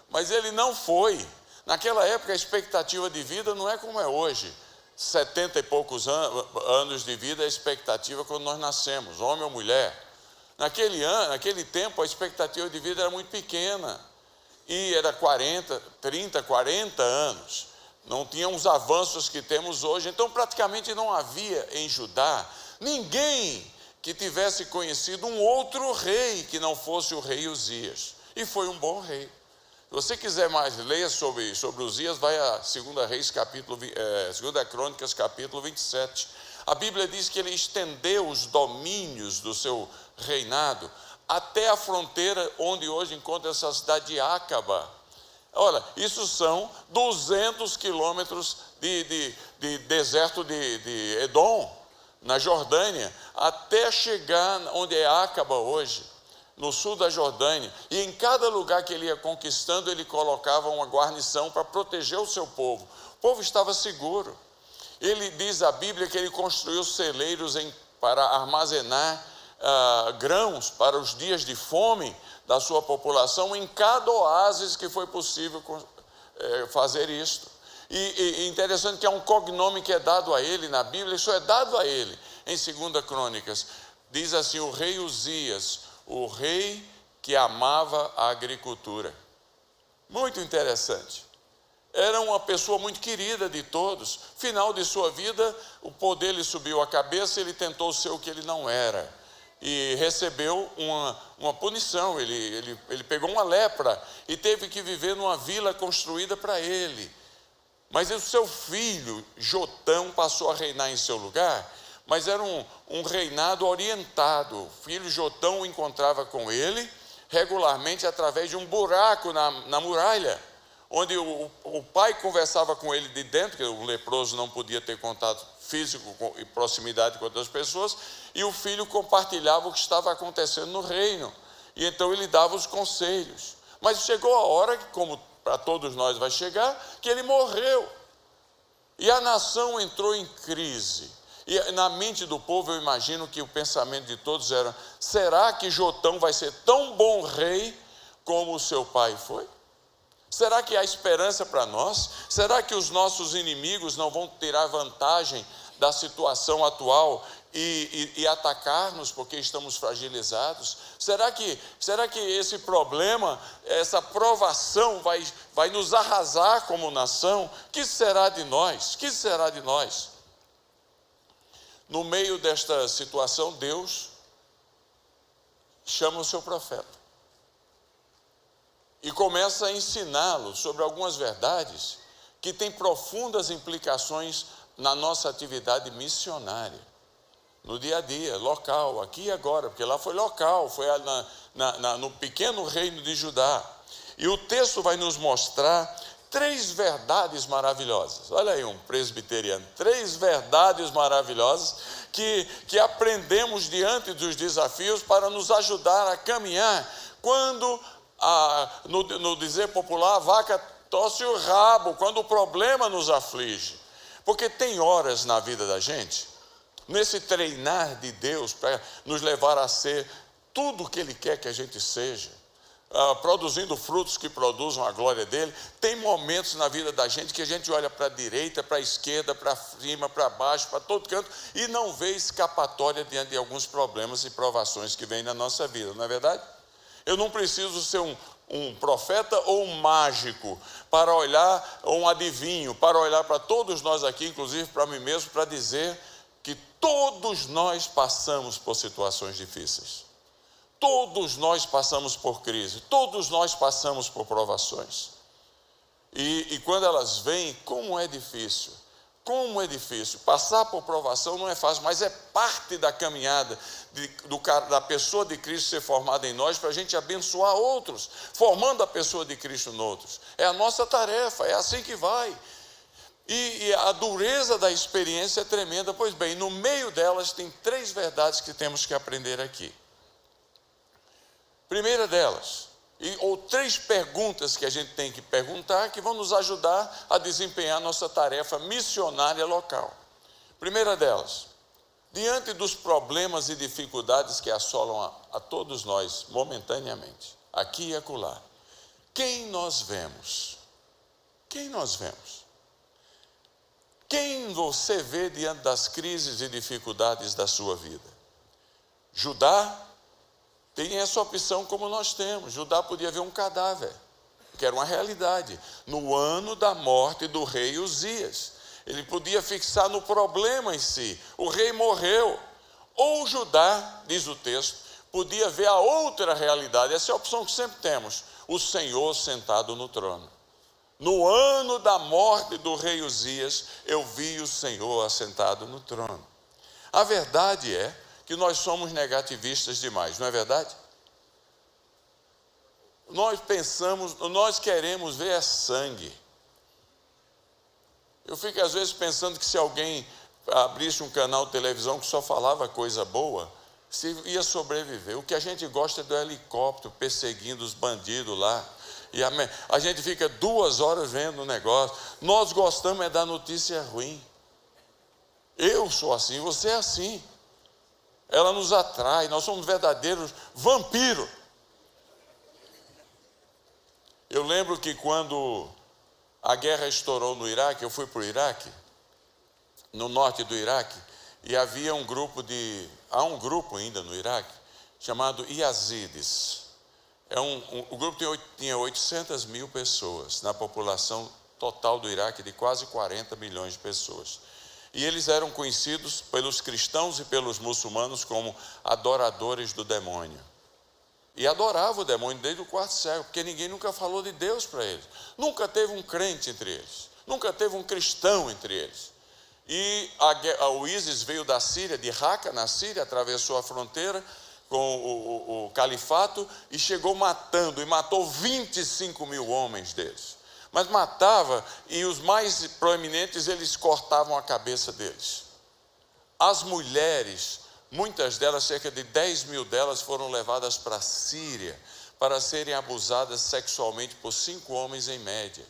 Mas ele não foi. Naquela época a expectativa de vida não é como é hoje. 70 e poucos anos de vida é a expectativa quando nós nascemos, homem ou mulher. Naquele tempo a expectativa de vida era muito pequena. E era 30, 40 anos. Não tinham os avanços que temos hoje. Então praticamente não havia em Judá ninguém que tivesse conhecido um outro rei que não fosse o rei Uzias. E foi um bom rei. Se você quiser mais, leia sobre Uzias, vai a 2 Crônicas, capítulo 27. A Bíblia diz que ele estendeu os domínios do seu reinado até a fronteira onde hoje encontra essa cidade de Acaba. Olha, isso são 200 quilômetros de deserto de Edom, na Jordânia, até chegar onde é Acaba hoje, no sul da Jordânia. E em cada lugar que ele ia conquistando, ele colocava uma guarnição para proteger o seu povo. O povo estava seguro. Ele diz a Bíblia que ele construiu celeiros para armazenar grãos para os dias de fome da sua população em cada oásis que foi possível fazer isto. E interessante que há um cognome que é dado a ele na Bíblia, isso é dado a ele em 2 Crônicas. Diz assim: o rei Uzias, o rei que amava a agricultura. Muito interessante. Era uma pessoa muito querida de todos. Final de sua vida, o poder lhe subiu a cabeça, ele tentou ser o que ele não era. E recebeu uma punição. Ele pegou uma lepra e teve que viver numa vila construída para ele. Mas o seu filho, Jotão, passou a reinar em seu lugar, mas era um reinado orientado. O filho Jotão o encontrava com ele regularmente através de um buraco na muralha, onde o pai conversava com ele de dentro, que o leproso não podia ter contato físico e proximidade com outras pessoas, e o filho compartilhava o que estava acontecendo no reino, e então ele dava os conselhos. Mas chegou a hora, que como para todos nós vai chegar, que ele morreu, e a nação entrou em crise. E na mente do povo, eu imagino que o pensamento de todos era: será que Jotão vai ser tão bom rei como o seu pai foi? Será que há esperança para nós? Será que os nossos inimigos não vão tirar vantagem da situação atual e atacar-nos porque estamos fragilizados? Será que esse problema, essa provação vai nos arrasar como nação? Que será de nós? Que será de nós? No meio desta situação, Deus chama o seu profeta e começa a ensiná-lo sobre algumas verdades que têm profundas implicações na nossa atividade missionária, no dia a dia, local, aqui e agora, porque lá foi local, foi no pequeno reino de Judá. E o texto vai nos mostrar 3 verdades maravilhosas. Olha aí, um presbiteriano, 3 verdades maravilhosas que aprendemos diante dos desafios para nos ajudar a caminhar quando, no dizer popular, a vaca torce o rabo, quando o problema nos aflige. Porque tem horas na vida da gente, nesse treinar de Deus para nos levar a ser tudo o que Ele quer que a gente seja, produzindo frutos que produzam a glória dele. Tem momentos na vida da gente que a gente olha para a direita, para a esquerda, para cima, para baixo, para todo canto, e não vê escapatória diante de alguns problemas e provações que vêm na nossa vida, não é verdade? Eu não preciso ser um profeta ou um mágico para olhar, ou um adivinho, para olhar para todos nós aqui, inclusive para mim mesmo, para dizer que todos nós passamos por situações difíceis. Todos nós passamos por crise, todos nós passamos por provações. E quando elas vêm, como é difícil. Como é difícil. Passar por provação não é fácil, mas é parte da caminhada da pessoa de Cristo ser formada em nós, para a gente abençoar outros, formando a pessoa de Cristo em outros. É a nossa tarefa, é assim que vai. E a dureza da experiência é tremenda. Pois bem, no meio delas tem 3 verdades que temos que aprender aqui. Primeira delas, ou 3 perguntas que a gente tem que perguntar que vão nos ajudar a desempenhar nossa tarefa missionária local. Primeira delas, diante dos problemas e dificuldades que assolam a todos nós momentaneamente, aqui e acolá, quem nós vemos? Quem nós vemos? Quem você vê diante das crises e dificuldades da sua vida? Judá tem essa opção como nós temos. Judá podia ver um cadáver, que era uma realidade. No ano da morte do rei Uzias, ele podia fixar no problema em si. O rei morreu. Ou Judá, diz o texto, podia ver a outra realidade. Essa é a opção que sempre temos. O Senhor sentado no trono. No ano da morte do rei Uzias, eu vi o Senhor assentado no trono. A verdade é que nós somos negativistas demais, não é verdade? Nós queremos ver sangue. Eu fico às vezes pensando que se alguém abrisse um canal de televisão que só falava coisa boa, se ia sobreviver. O que a gente gosta é do helicóptero perseguindo os bandidos lá. E a gente fica 2 horas vendo o negócio. Nós gostamos é da notícia ruim. Eu sou assim, você é assim. Ela nos atrai, nós somos verdadeiros vampiros. Eu lembro que quando a guerra estourou no Iraque, eu fui para o Iraque, no norte do Iraque, e havia há um grupo ainda no Iraque, chamado Yazidis. O grupo tinha 800 mil pessoas, na população total do Iraque de quase 40 milhões de pessoas. E eles eram conhecidos pelos cristãos e pelos muçulmanos como adoradores do demônio. E adoravam o demônio desde o 4º século, porque ninguém nunca falou de Deus para eles. Nunca teve um crente entre eles. Nunca teve um cristão entre eles. E o ISIS veio da Síria, de Raqqa, na Síria, atravessou a fronteira com o califato e chegou matando, e matou 25 mil homens deles. Mas matava, e os mais proeminentes, eles cortavam a cabeça deles. As mulheres, muitas delas, cerca de 10 mil delas, foram levadas para a Síria para serem abusadas sexualmente por 5 homens em média.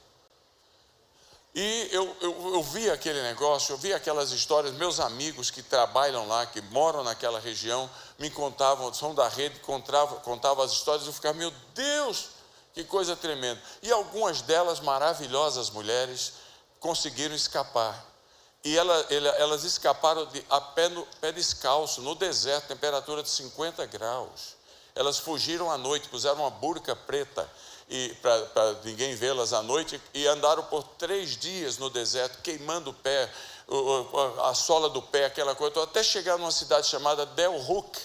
E eu vi aquele negócio, eu vi aquelas histórias. Meus amigos que trabalham lá, que moram naquela região, me contavam, são da rede, contavam as histórias. Eu ficava, meu Deus, que coisa tremenda. E algumas delas, maravilhosas mulheres, conseguiram escapar. E elas escaparam a pé descalço, no deserto, temperatura de 50 graus. Elas fugiram à noite, puseram uma burca preta para ninguém vê-las à noite, e andaram por 3 dias no deserto, queimando o pé, a sola do pé, aquela coisa, até chegar numa cidade chamada Del-Huk,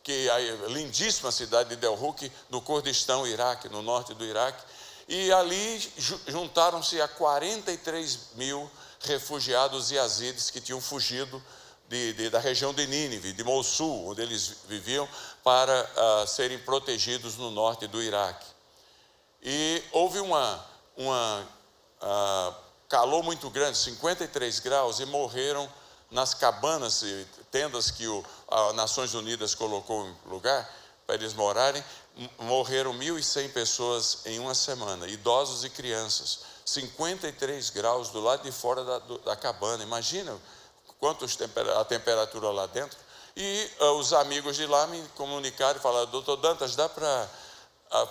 que é a lindíssima cidade de Del-Huk, no Kurdistão, Iraque, no norte do Iraque. E ali juntaram-se a 43 mil refugiados yazidis que tinham fugido da região de Nínive, de Mossul, onde eles viviam, para serem protegidos no norte do Iraque. E houve calor muito grande, 53 graus, e morreram nas cabanas e tendas que as Nações Unidas colocou em lugar para eles morarem. Morreram 1.100 pessoas em uma semana, idosos e crianças. 53 graus do lado de fora da cabana. Imagina a temperatura lá dentro. E os amigos de lá me comunicaram e falaram: doutor Dantas, dá para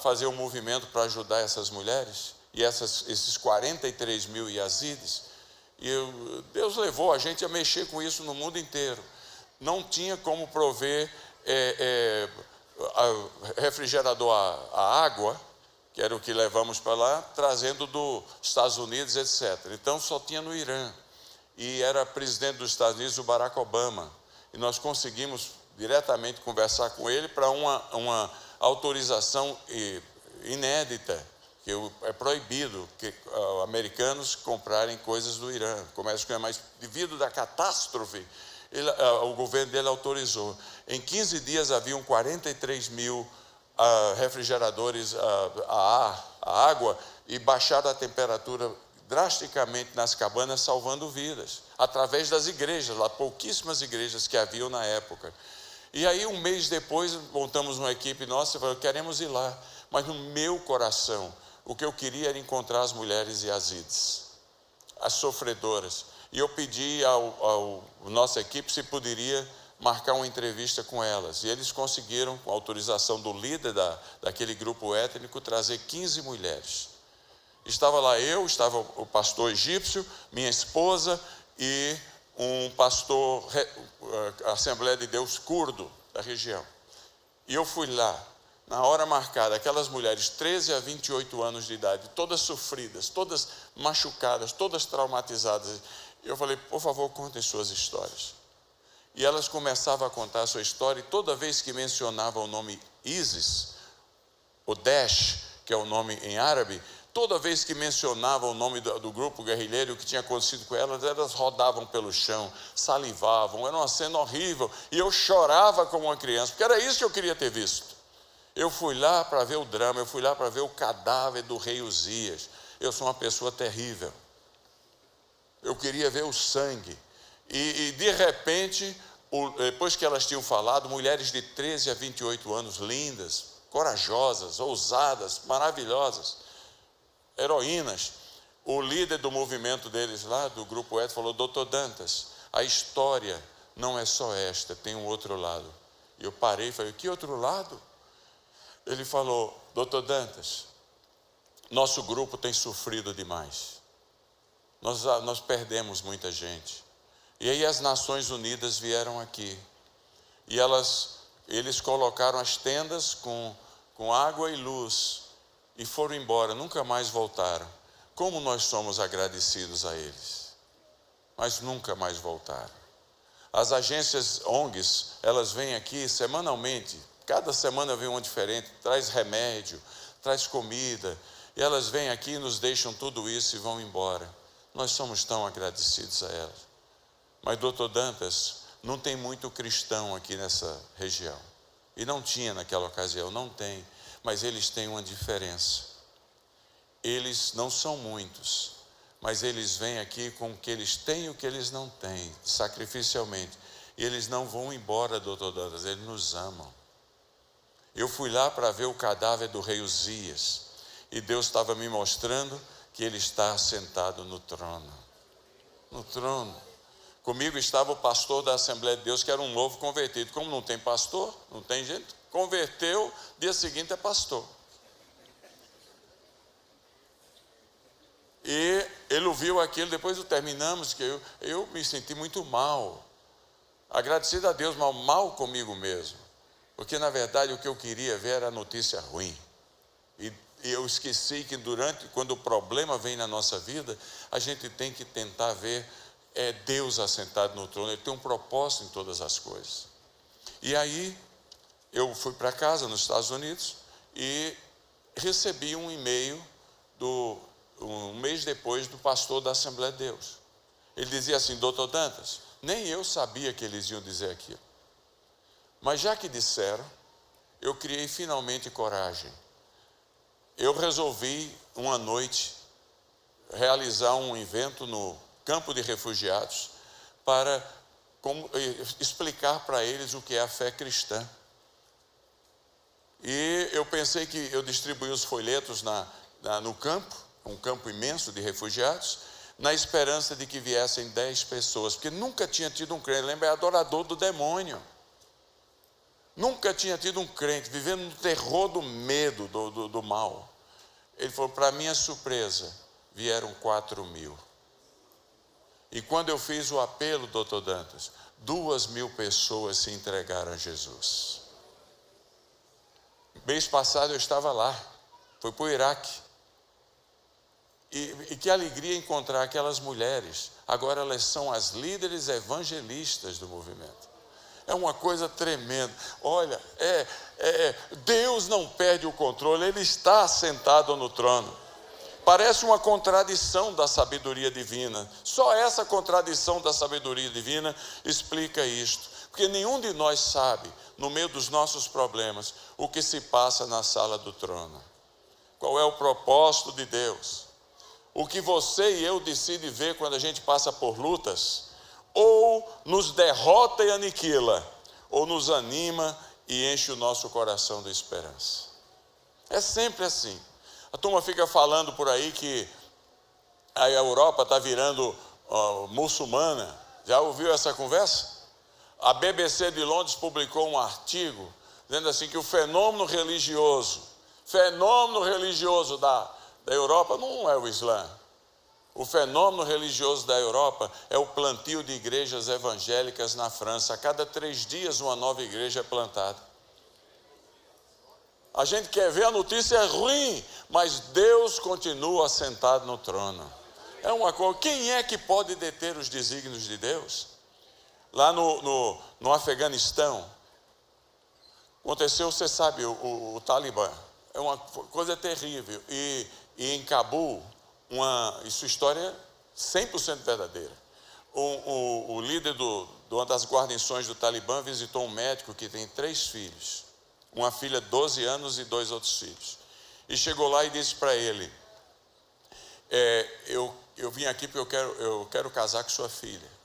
fazer um movimento para ajudar essas mulheres e esses 43 mil yazidis? E Deus levou a gente a mexer com isso no mundo inteiro. Não tinha como prover refrigerador a água, que era o que levamos para lá, trazendo dos Estados Unidos, etc. Então só tinha no Irã. E era presidente dos Estados Unidos, o Barack Obama. E nós conseguimos diretamente conversar com ele para uma autorização inédita, que é proibido que americanos comprarem coisas do Irã, comércio com Irã, mas devido à catástrofe, o governo dele autorizou. Em 15 dias haviam 43 mil refrigeradores a água, e baixaram a temperatura drasticamente nas cabanas, salvando vidas, através das igrejas, lá pouquíssimas igrejas que haviam na época. E aí, um mês depois, montamos uma equipe nossa e falamos, queremos ir lá. Mas no meu coração, o que eu queria era encontrar as mulheres yazidis, as sofredoras. E eu pedi à nossa equipe se poderia marcar uma entrevista com elas. E eles conseguiram, com a autorização do líder daquele grupo étnico, trazer 15 mulheres. Estava lá estava o pastor egípcio, minha esposa e um pastor, Assembleia de Deus curdo da região. E eu fui lá, na hora marcada, aquelas mulheres 13 a 28 anos de idade, todas sofridas, todas machucadas, todas traumatizadas. Eu falei, por favor, contem suas histórias. E elas começavam a contar a sua história, e toda vez que mencionavam o nome Isis, o Daesh, que é o nome em árabe, toda vez que mencionavam o nome do grupo guerrilheiro, o que tinha acontecido com elas, elas rodavam pelo chão, salivavam, era uma cena horrível, e eu chorava como uma criança, porque era isso que eu queria ter visto. Eu fui lá para ver o drama, eu fui lá para ver o cadáver do rei Uzias. Eu sou uma pessoa terrível. Eu queria ver o sangue. E de repente, depois que elas tinham falado, mulheres de 13 a 28 anos, lindas, corajosas, ousadas, maravilhosas, heroínas. O líder do movimento deles lá, do grupo étnico, falou, doutor Dantas, a história não é só esta, tem um outro lado. E eu parei e falei, que outro lado? Ele falou, doutor Dantas, nosso grupo tem sofrido demais. Nós perdemos muita gente. E aí as Nações Unidas vieram aqui. E eles colocaram as tendas com água e luz. E foram embora, nunca mais voltaram. Como nós somos agradecidos a eles. Mas nunca mais voltaram. As agências ONGs, elas vêm aqui semanalmente. Cada semana vem uma diferente, traz remédio, traz comida. E elas vêm aqui, nos deixam tudo isso e vão embora. Nós somos tão agradecidos a elas. Mas, doutor Dantas, não tem muito cristão aqui nessa região. E não tinha naquela ocasião, não tem. Mas eles têm uma diferença. Eles não são muitos, mas eles vêm aqui com o que eles têm e o que eles não têm, sacrificialmente. E eles não vão embora, doutor Dantas, eles nos amam. Eu fui lá para ver o cadáver do rei Uzias. E Deus estava me mostrando que ele está sentado no trono. No trono. Comigo estava o pastor da Assembleia de Deus, que era um novo convertido. Como não tem pastor, não tem gente, converteu, dia seguinte é pastor. E ele ouviu aquilo, depois terminamos, que eu me senti muito mal. Agradecido a Deus, mas mal comigo mesmo. Porque, na verdade, o que eu queria ver era a notícia ruim. E eu esqueci que quando o problema vem na nossa vida, a gente tem que tentar ver Deus assentado no trono. Ele tem um propósito em todas as coisas. E aí, eu fui para casa, nos Estados Unidos, e recebi um e-mail, um mês depois, do pastor da Assembleia de Deus. Ele dizia assim, doutor Dantas, nem eu sabia que eles iam dizer aquilo. Mas já que disseram, eu criei finalmente coragem. Eu resolvi, uma noite, realizar um evento no campo de refugiados para explicar para eles o que é a fé cristã. E eu pensei que eu distribuí os folhetos no campo, um campo imenso de refugiados, na esperança de que viessem 10 pessoas, porque nunca tinha tido um crente, lembra, é adorador do demônio. Nunca tinha tido um crente, vivendo no terror do medo, do mal. Ele falou, para minha surpresa, vieram 4.000. E quando eu fiz o apelo, doutor Dantas, 2.000 pessoas se entregaram a Jesus. Mês passado eu estava lá, fui para o Iraque. E que alegria encontrar aquelas mulheres. Agora elas são as líderes evangelistas do movimento. É uma coisa tremenda. Olha, Deus não perde o controle, Ele está sentado no trono. Parece uma contradição da sabedoria divina. Só essa contradição da sabedoria divina explica isto. Porque nenhum de nós sabe, no meio dos nossos problemas, o que se passa na sala do trono. Qual é o propósito de Deus? O que você e eu decidem ver quando a gente passa por lutas, ou nos derrota e aniquila, ou nos anima e enche o nosso coração de esperança. É sempre assim. A turma fica falando por aí que a Europa está virando muçulmana. Já ouviu essa conversa? A BBC de Londres publicou um artigo dizendo assim que o fenômeno religioso da Europa não é o Islã. O fenômeno religioso da Europa é o plantio de igrejas evangélicas na França. A cada 3 dias uma nova igreja é plantada. A gente quer ver a notícia ruim, mas Deus continua sentado no trono. É uma coisa. Quem é que pode deter os desígnios de Deus? Lá no Afeganistão, aconteceu, você sabe, o Talibã. É uma coisa terrível. E em Cabul, isso história é 100% verdadeira. O líder de uma das guarnições do Talibã visitou um médico que tem 3 filhos. Uma filha de 12 anos e 2 outros filhos. E chegou lá e disse para ele, eu vim aqui porque eu quero casar com sua filha.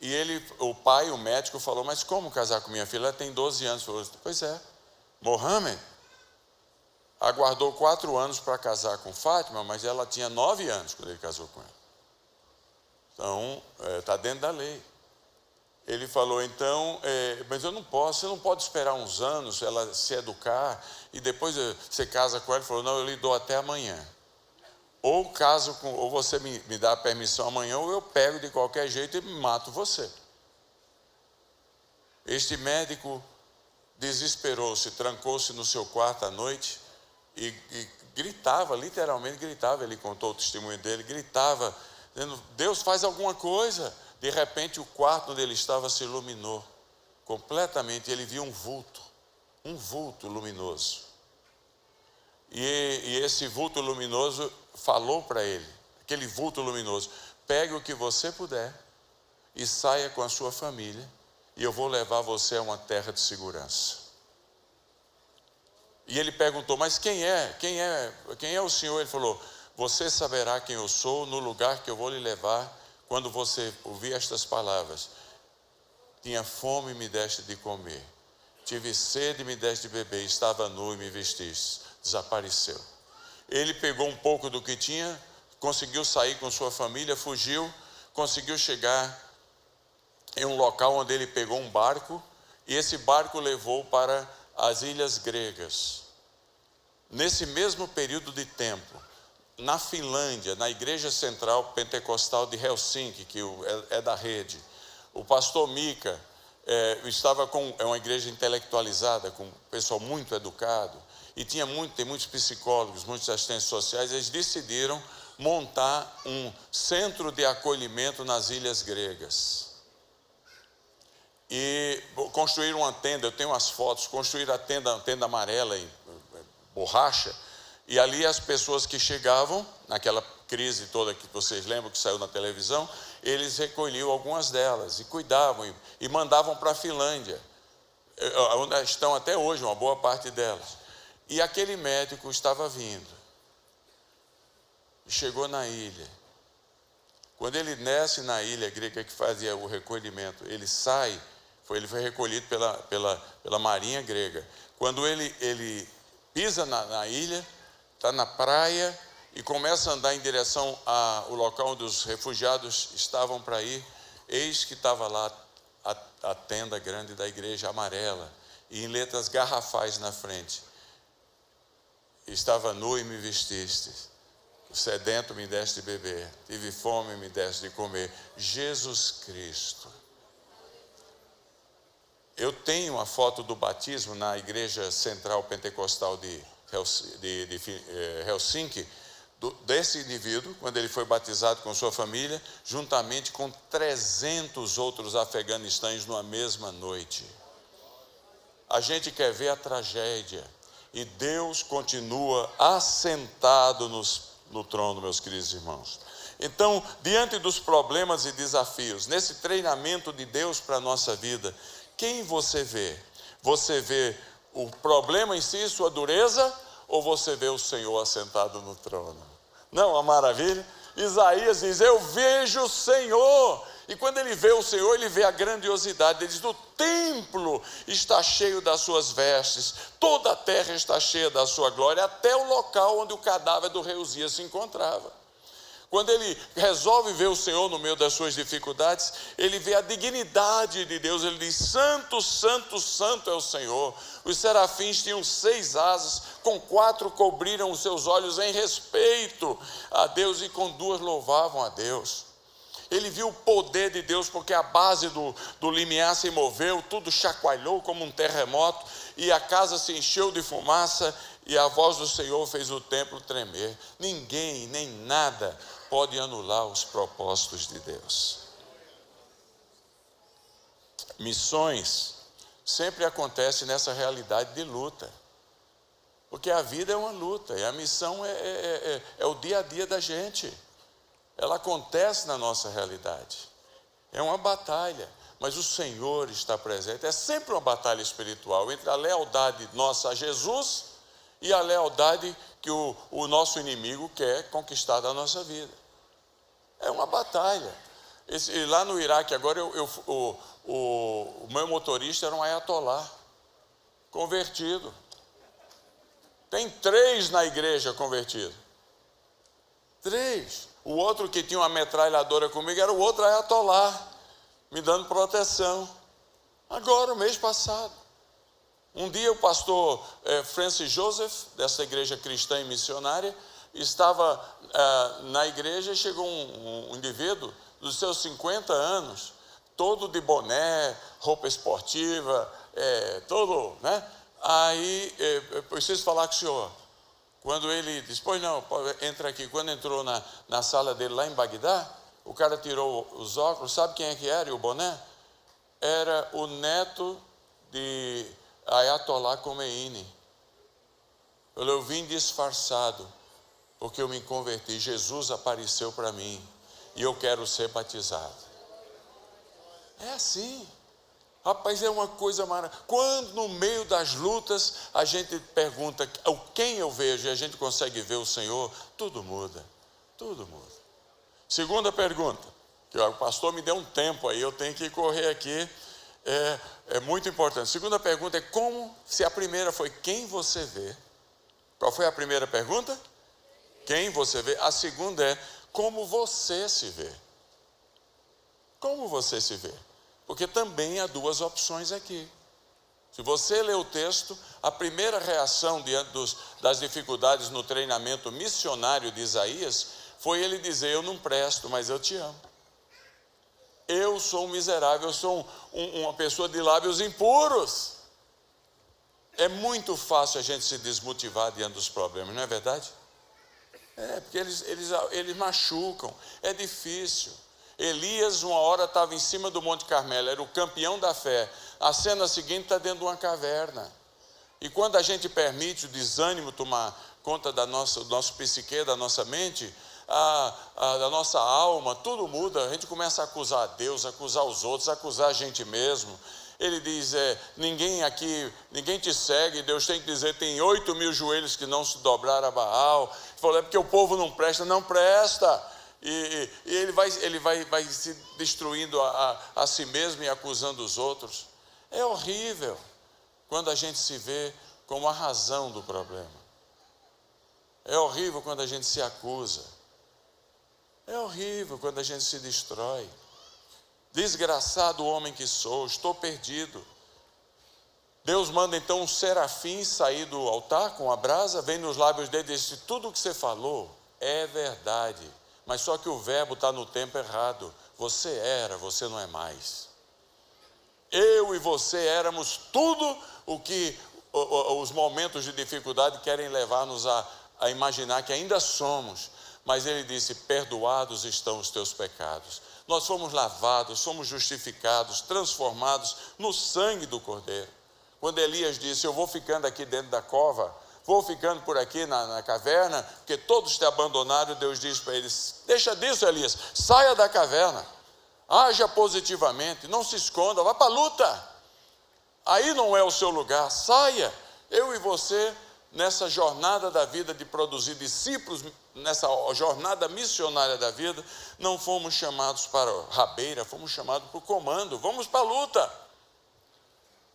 E o pai, o médico, falou, mas como casar com minha filha? Ela tem 12 anos. Falou, pois é, Mohammed aguardou 4 anos para casar com Fátima, mas ela tinha 9 anos quando ele casou com ela. Então, está dentro da lei. Ele falou, então, mas eu não posso, você não pode esperar uns anos ela se educar e depois você casa com ela. Ele falou, não, eu lhe dou até amanhã. Ou você me dá a permissão amanhã, ou eu pego de qualquer jeito e mato você. Este médico desesperou-se, trancou-se no seu quarto à noite e gritava, literalmente gritava. Ele contou o testemunho dele, gritava, dizendo, Deus, faz alguma coisa. De repente o quarto onde ele estava se iluminou completamente. Ele viu um vulto luminoso. E esse vulto luminoso falou para ele, aquele vulto luminoso, pegue o que você puder e saia com a sua família e eu vou levar você a uma terra de segurança. E ele perguntou, mas quem é o Senhor? Ele falou, você saberá quem eu sou no lugar que eu vou lhe levar quando você ouvir estas palavras. Tinha fome e me deste de comer, tive sede e me deste de beber, estava nu e me vestiste. Desapareceu. Ele pegou um pouco do que tinha, conseguiu sair com sua família, fugiu, conseguiu chegar em um local onde ele pegou um barco, e esse barco levou para as ilhas gregas. Nesse mesmo período de tempo, na Finlândia, na Igreja Central Pentecostal de Helsinki, que é da rede, o pastor Mika estava é uma igreja intelectualizada, com um pessoal muito educado, e tem muitos psicólogos, muitos assistentes sociais. Eles decidiram montar um centro de acolhimento nas ilhas gregas. E construíram uma tenda, eu tenho as fotos, construíram a tenda amarela em borracha, e ali as pessoas que chegavam, naquela crise toda que vocês lembram que saiu na televisão, eles recolhiam algumas delas e cuidavam e mandavam para a Finlândia, onde estão até hoje, uma boa parte delas. E aquele médico estava vindo, chegou na ilha. Quando ele desce na ilha grega que fazia o recolhimento, ele sai, ele foi recolhido pela marinha grega. Quando ele pisa na ilha, está na praia e começa a andar em direção ao local onde os refugiados estavam para ir, eis que estava lá a tenda grande da igreja amarela, e em letras garrafais na frente, estava nu e me vestiste, sedento me deste de beber, tive fome e me deste de comer. Jesus Cristo. Eu tenho a foto do batismo na Igreja Central Pentecostal de Helsinki, desse indivíduo, quando ele foi batizado com sua família, juntamente com 300 outros afeganistães numa mesma noite. A gente quer ver a tragédia, e Deus continua assentado no trono, meus queridos irmãos. Então, diante dos problemas e desafios, nesse treinamento de Deus para a nossa vida, quem você vê? Você vê o problema em si, sua dureza, ou você vê o Senhor assentado no trono? Não, a maravilha? Isaías diz, eu vejo o Senhor E quando ele vê o Senhor, ele vê a grandiosidade. Ele diz: o templo está cheio das suas vestes, toda a terra está cheia da sua glória, até o local onde o cadáver do rei Uzias se encontrava. Quando ele resolve ver o Senhor no meio das suas dificuldades, ele vê a dignidade de Deus. Ele diz: santo, santo, santo é o Senhor. Os serafins tinham 6 asas, com 4 cobriram os seus olhos em respeito a Deus, e com 2 louvavam a Deus. Ele viu o poder de Deus, porque a base do limiar se moveu, tudo chacoalhou como um terremoto, e a casa se encheu de fumaça, e a voz do Senhor fez o templo tremer. Ninguém, nem nada pode anular os propósitos de Deus. Missões sempre acontecem nessa realidade de luta, porque a vida é uma luta, e a missão é o dia a dia da gente. Ela acontece na nossa realidade, é uma batalha, mas o Senhor está presente. É sempre uma batalha espiritual entre a lealdade nossa a Jesus e a lealdade que o nosso inimigo quer conquistar da nossa vida. É uma batalha. Lá no Iraque agora, o meu motorista era um ayatolá convertido. Tem 3 na igreja convertidos. 3. O outro que tinha uma metralhadora comigo era o outro ayatolá, me dando proteção. Agora, o mês passado. Um dia o pastor Francis Joseph, dessa igreja cristã e missionária, estava na igreja, e chegou um indivíduo dos seus 50 anos, todo de boné, roupa esportiva, todo, né? Aí, eu preciso falar com o senhor. Quando ele disse: pois não, entra aqui. Quando entrou na sala dele lá em Bagdá, o cara tirou os óculos. Sabe quem é que era, e o boné? Era o neto de Ayatollah Khomeini. Eu vim disfarçado, porque eu me converti. Jesus apareceu para mim, e eu quero ser batizado. É assim. Rapaz, é uma coisa maravilhosa. Quando no meio das lutas a gente pergunta quem eu vejo, e a gente consegue ver o Senhor, tudo muda, tudo muda. Segunda pergunta, que o pastor me deu um tempo aí, eu tenho que correr aqui, é muito importante. Segunda pergunta é como, se a primeira foi quem você vê. Qual foi a primeira pergunta? Quem você vê. A segunda é como você se vê. Como você se vê. Porque também há 2 opções aqui. Se você ler o texto, a primeira reação diante das dificuldades no treinamento missionário de Isaías foi ele dizer: eu não presto, mas eu te amo. Eu sou um miserável, eu sou uma pessoa de lábios impuros. É muito fácil a gente se desmotivar diante dos problemas, não é verdade? Porque eles machucam, é difícil. Elias, uma hora, estava em cima do Monte Carmelo, era o campeão da fé. A cena seguinte está dentro de uma caverna. E quando a gente permite o desânimo tomar conta do nosso psique, da nossa mente, da nossa alma, tudo muda. A gente começa a acusar Deus, a acusar os outros, a acusar a gente mesmo. Ele diz: ninguém te segue. Deus tem que dizer: tem 8.000 joelhos que não se dobraram a Baal. Ele falou: é porque o povo não presta. Não presta. E ele vai se destruindo a si mesmo e acusando os outros. É horrível quando a gente se vê como a razão do problema. É horrível quando a gente se acusa. É horrível quando a gente se destrói. Desgraçado homem que sou, estou perdido. Deus manda então um serafim sair do altar com a brasa, vem nos lábios dele e diz: tudo o que você falou é verdade. Mas só que o verbo está no tempo errado. Você era, você não é mais. Eu e você éramos tudo o que os momentos de dificuldade querem levar-nos a imaginar que ainda somos. Mas ele disse: perdoados estão os teus pecados. Nós fomos lavados, somos justificados, transformados no sangue do Cordeiro. Quando Elias disse: eu vou ficando aqui dentro da cova, vou ficando por aqui na caverna, porque todos te abandonaram, Deus diz para eles: deixa disso, Elias, saia da caverna, haja positivamente, não se esconda, vá para a luta. Aí não é o seu lugar, saia. Eu e você nessa jornada da vida de produzir discípulos, nessa jornada missionária da vida, não fomos chamados para rabeira, fomos chamados para o comando, vamos para a luta.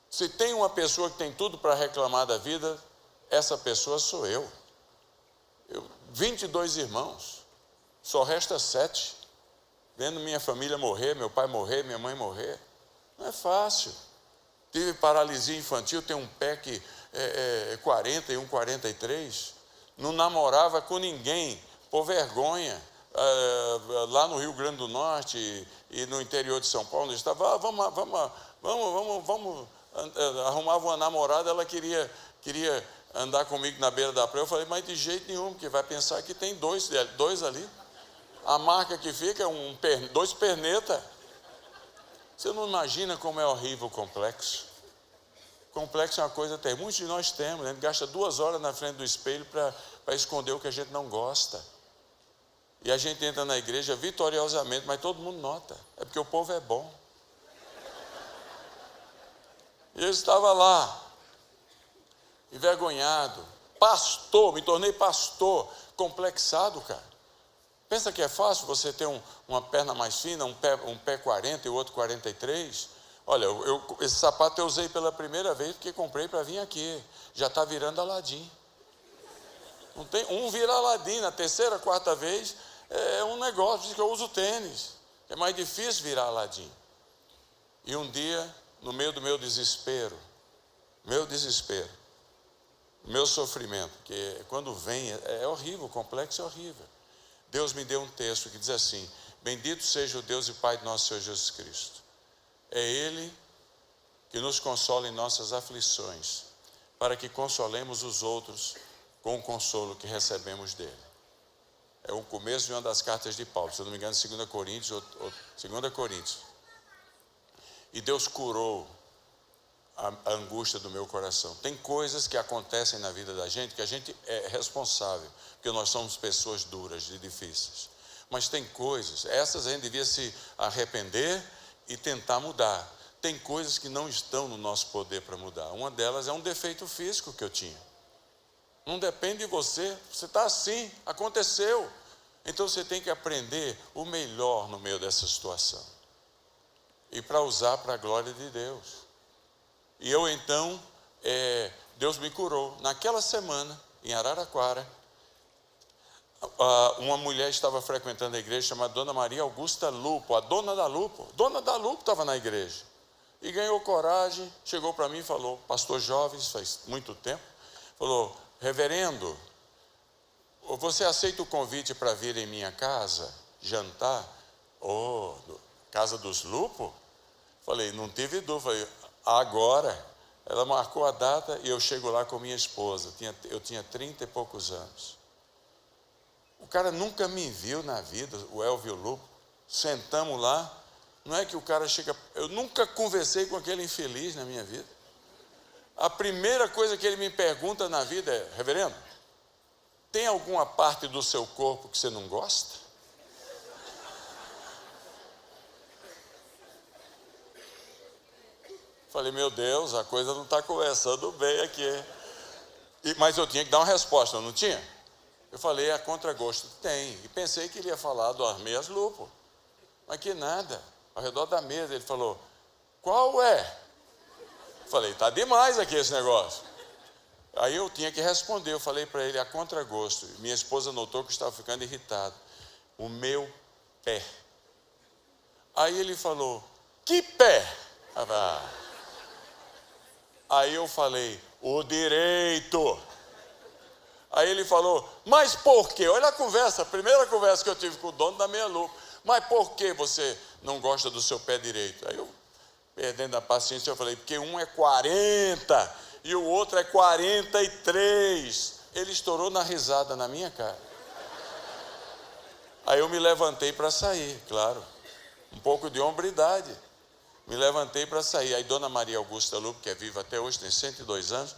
Se tem uma pessoa que tem tudo para reclamar da vida, essa pessoa sou eu. 22 irmãos, só resta 7. Vendo minha família morrer, meu pai morrer, minha mãe morrer. Não é fácil. Tive paralisia infantil, tenho um pé que é 40 e um 43. Não namorava com ninguém, por vergonha. Lá no Rio Grande do Norte e no interior de São Paulo, eu estava, vamos, arrumava uma namorada, ela queria andar comigo na beira da praia. Eu falei, mas de jeito nenhum, porque vai pensar que tem dois ali. A marca que fica é 2 perneta. Você não imagina como é horrível o complexo. Complexo é uma coisa terrível. Muitos de nós temos, né? A gente gasta 2 horas na frente do espelho para esconder o que a gente não gosta. E a gente entra na igreja vitoriosamente, mas todo mundo nota. É porque o povo é bom. E eu estava lá, envergonhado, pastor, me tornei pastor, complexado, cara. Pensa que é fácil você ter uma perna mais fina, um pé 40 e o outro 43? Olha, esse sapato eu usei pela primeira vez porque comprei para vir aqui. Já está virando Aladim. Não tem, vira Aladim, na terceira, 4ª vez é um negócio, diz que eu uso tênis. É mais difícil virar Aladim. E um dia, no meio do meu desespero, meu sofrimento, que quando vem é horrível, o complexo é horrível. Deus me deu um texto que diz assim: bendito seja o Deus e Pai de nosso Senhor Jesus Cristo. É Ele que nos consola em nossas aflições, para que consolemos os outros com o consolo que recebemos dele. É o começo de uma das cartas de Paulo, se eu não me engano, 2 Coríntios. E Deus curou a angústia do meu coração. Tem coisas que acontecem na vida da gente que a gente é responsável, porque nós somos pessoas duras e difíceis. Mas tem coisas, essas a gente devia se arrepender e tentar mudar. Tem coisas que não estão no nosso poder para mudar. Uma delas é um defeito físico que eu tinha. Não depende de você, você está assim, aconteceu. Então você tem que aprender o melhor no meio dessa situação. E para usar para a glória de Deus. E eu então, Deus me curou. Naquela semana, em Araraquara, uma mulher estava frequentando a igreja chamada Dona Maria Augusta Lupo, a dona da Lupo. Dona da Lupo estava na igreja. E ganhou coragem, chegou para mim e falou, pastor jovem, isso faz muito tempo, falou, reverendo, você aceita o convite para vir em minha casa, jantar? Casa dos Lupo? Falei, não tive dúvida, falei, agora. Ela marcou a data e eu chego lá com minha esposa, eu tinha 30 e poucos anos. O cara nunca me viu na vida, o Elvio Lupo. Sentamos lá, não é que o cara chega... Eu nunca conversei com aquele infeliz na minha vida. A primeira coisa que ele me pergunta na vida é, reverendo, tem alguma parte do seu corpo que você não gosta? Falei, meu Deus, a coisa não está começando bem aqui. Mas eu tinha que dar uma resposta, não tinha? Eu falei, a contragosto, tem. E pensei que ele ia falar do Armeias Lupo. Mas que nada. Ao redor da mesa, ele falou, qual é? Falei, está demais aqui esse negócio. Aí eu tinha que responder, eu falei para ele, a contragosto. Minha esposa notou que eu estava ficando irritado. O meu pé. Aí ele falou, que pé? Aí eu falei, o direito. Aí ele falou, mas por quê? Olha a conversa, a primeira conversa que eu tive com o dono da Meia Lupo. Mas por que você não gosta do seu pé direito? Aí eu, perdendo a paciência, eu falei, porque um é 40 e o outro é 43. Ele estourou na risada na minha cara. Aí eu me levantei para sair, claro, um pouco de hombridade. Me levantei para sair. Aí Dona Maria Augusta Lupo, que é viva até hoje, tem 102 anos,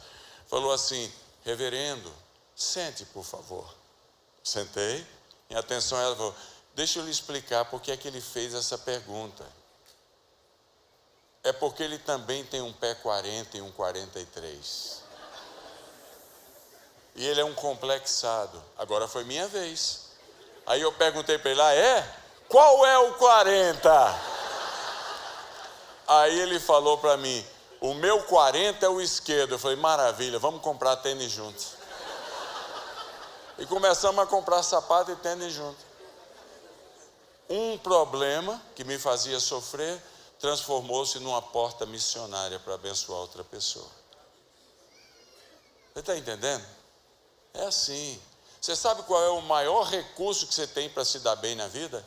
falou assim, reverendo, sente, por favor. Sentei, em atenção ela falou, deixa eu lhe explicar por que é que ele fez essa pergunta. É porque ele também tem um pé 40 e um 43. E ele é um complexado. Agora foi minha vez. Aí eu perguntei para ele, qual é o 40? Aí ele falou para mim, o meu 40 é o esquerdo. Eu falei, maravilha, vamos comprar tênis juntos. E começamos a comprar sapato e tênis juntos. Um problema que me fazia sofrer transformou-se numa porta missionária para abençoar outra pessoa. Você está entendendo? É assim. Você sabe qual é o maior recurso que você tem para se dar bem na vida?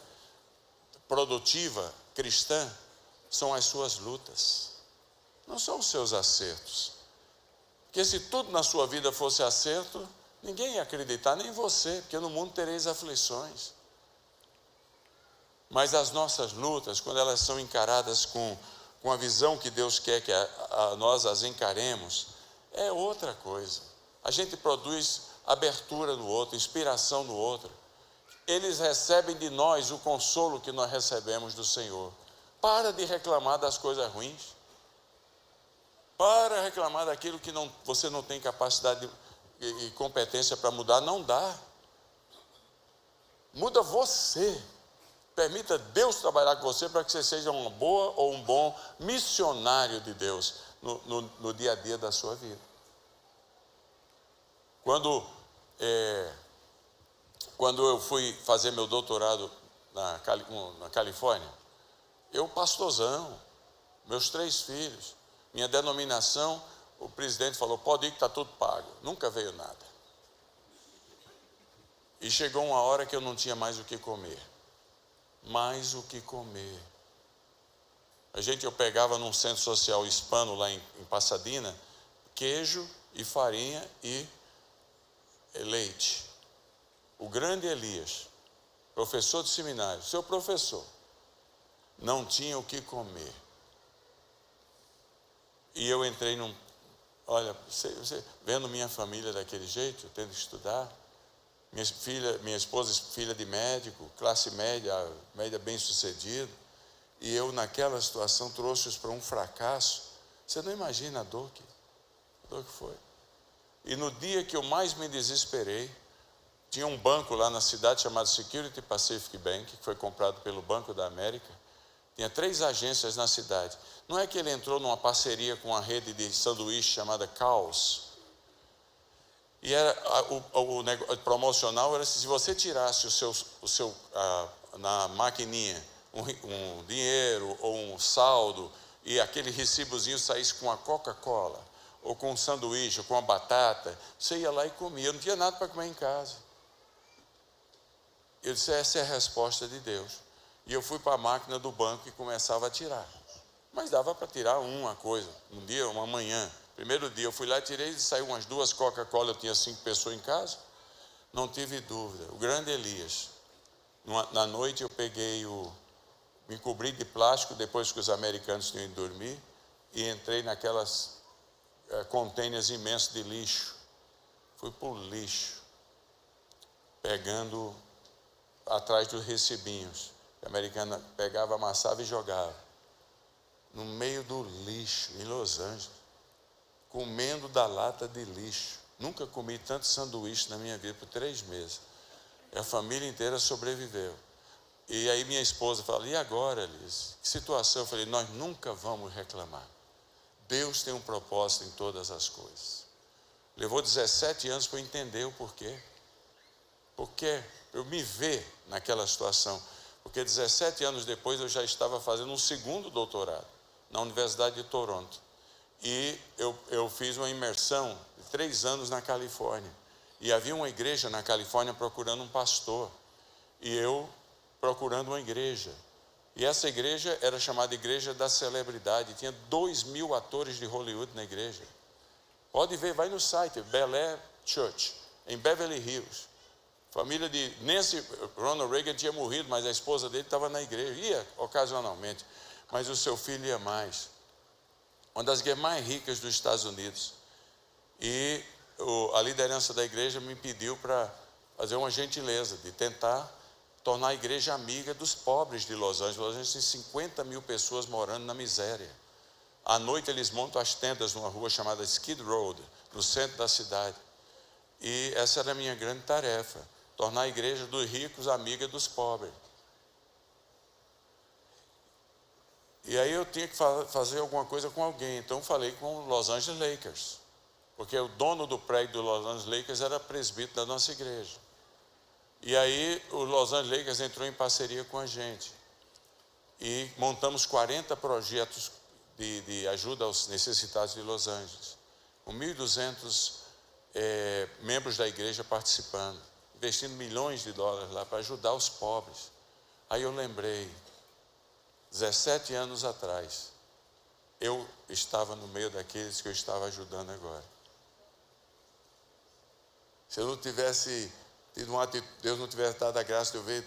Produtiva, cristã? São as suas lutas. Não são os seus acertos. Porque se tudo na sua vida fosse acerto, ninguém ia acreditar, nem você, porque no mundo tereis aflições. Mas as nossas lutas, quando elas são encaradas com a visão que Deus quer que nós as encaremos, é outra coisa. A gente produz abertura no outro, inspiração no outro. Eles recebem de nós o consolo que nós recebemos do Senhor. Para de reclamar das coisas ruins. Para reclamar daquilo que você não tem capacidade e competência para mudar. Não dá. Muda você. Permita Deus trabalhar com você para que você seja uma boa ou um bom missionário de Deus no dia a dia da sua vida. Quando eu fui fazer meu doutorado na Califórnia, eu pastorzão, meus 3 filhos, minha denominação, o presidente falou, pode ir que está tudo pago. Nunca veio nada. E chegou uma hora que eu não tinha mais o que comer. Mais o que comer. Eu pegava num centro social hispano lá em Pasadena, queijo e farinha e leite. O grande Elias, professor de seminário, seu professor, não tinha o que comer. E eu entrei olha, você vendo minha família daquele jeito, tendo que estudar, minha esposa, filha de médico, classe média bem sucedida, e eu naquela situação trouxe-os para um fracasso. Você não imagina a dor que foi. E no dia que eu mais me desesperei, tinha um banco lá na cidade chamado Security Pacific Bank, que foi comprado pelo Banco da América. Tinha 3 agências na cidade. Não é que ele entrou numa parceria com uma rede de sanduíche chamada Caos. E o negócio promocional era se você tirasse na maquininha um dinheiro ou um saldo e aquele recibozinho saísse com a Coca-Cola ou com um sanduíche ou com uma batata, você ia lá e comia. Eu não tinha nada para comer em casa. Eu disse, essa é a resposta de Deus. E eu fui para a máquina do banco e começava a tirar. Mas dava para tirar uma coisa, um dia, uma manhã. Primeiro dia eu fui lá e tirei, e saiu umas 2 Coca-Cola, eu tinha 5 pessoas em casa. Não tive dúvida. O grande Elias. Na noite eu me cobri de plástico, depois que os americanos tinham ido dormir, e entrei naquelas containers imensos de lixo. Fui para o lixo, pegando atrás dos recibinhos. A americana pegava, amassava e jogava. No meio do lixo, em Los Angeles, comendo da lata de lixo. Nunca comi tanto sanduíche na minha vida por 3 meses. E a família inteira sobreviveu. E aí minha esposa fala, e agora, Liz? Que situação? Eu falei, nós nunca vamos reclamar. Deus tem um propósito em todas as coisas. Levou 17 anos para eu entender o porquê. Porque eu me ver naquela situação. Porque 17 anos depois eu já estava fazendo um 2º doutorado na Universidade de Toronto. E eu fiz uma imersão de 3 anos na Califórnia. E havia uma igreja na Califórnia procurando um pastor. E eu procurando uma igreja. E essa igreja era chamada Igreja da Celebridade. Tinha 2.000 atores de Hollywood na igreja. Pode ver, vai no site, Bel Air Church, em Beverly Hills. Família de Nancy, Ronald Reagan tinha morrido, mas a esposa dele estava na igreja. Ia ocasionalmente, mas o seu filho ia mais. Uma das igrejas mais ricas dos Estados Unidos. E a liderança da igreja me pediu para fazer uma gentileza de tentar tornar a igreja amiga dos pobres de Los Angeles. Los Angeles tem 50.000 pessoas morando na miséria. À noite eles montam as tendas numa rua chamada Skid Row, no centro da cidade. E essa era a minha grande tarefa, tornar a igreja dos ricos amiga dos pobres. E aí eu tinha que fazer alguma coisa com alguém, então falei com o Los Angeles Lakers, porque o dono do prédio do Los Angeles Lakers era presbítero da nossa igreja. E aí o Los Angeles Lakers entrou em parceria com a gente e montamos 40 projetos de ajuda aos necessitados de Los Angeles, com 1.200 membros da igreja participando, investindo milhões de dólares lá para ajudar os pobres. Aí eu lembrei, 17 anos atrás, eu estava no meio daqueles que eu estava ajudando agora. Se eu não tivesse tido uma atitude, Deus não tivesse dado a graça de eu ver,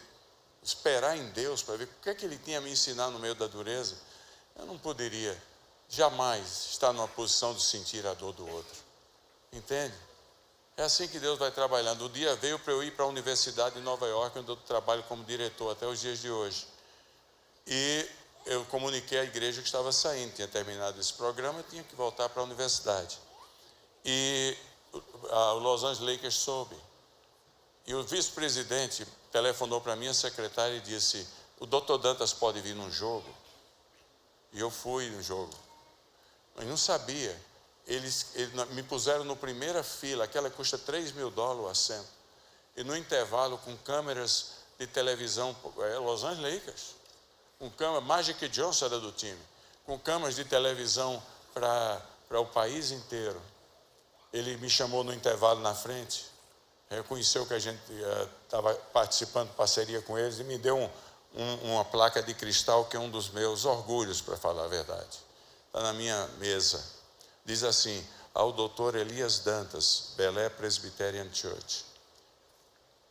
esperar em Deus para ver o que é que Ele tinha a me ensinar no meio da dureza, eu não poderia jamais estar numa posição de sentir a dor do outro. Entende? É assim que Deus vai trabalhando. O dia veio para eu ir para a Universidade de Nova York, onde eu trabalho como diretor até os dias de hoje. E eu comuniquei à igreja que estava saindo, tinha terminado esse programa, tinha que voltar para a universidade. E o Los Angeles Lakers soube. E o vice-presidente telefonou para a minha secretária e disse: o Dr. Dantas pode vir num jogo? E eu fui no jogo. Mas não sabia. Eles me puseram no primeira fila, aquela que custa $3.000 o assento. E no intervalo, com câmeras de televisão, Los Angeles Lakers, com câmera, Magic Johnson era do time, com câmeras de televisão para o país inteiro. Ele me chamou no intervalo na frente, reconheceu que a gente estava participando de parceria com eles e me deu uma placa de cristal que é um dos meus orgulhos, para falar a verdade. Está na minha mesa. Diz assim: ao Dr. Elias Dantas, Belé Presbyterian Church,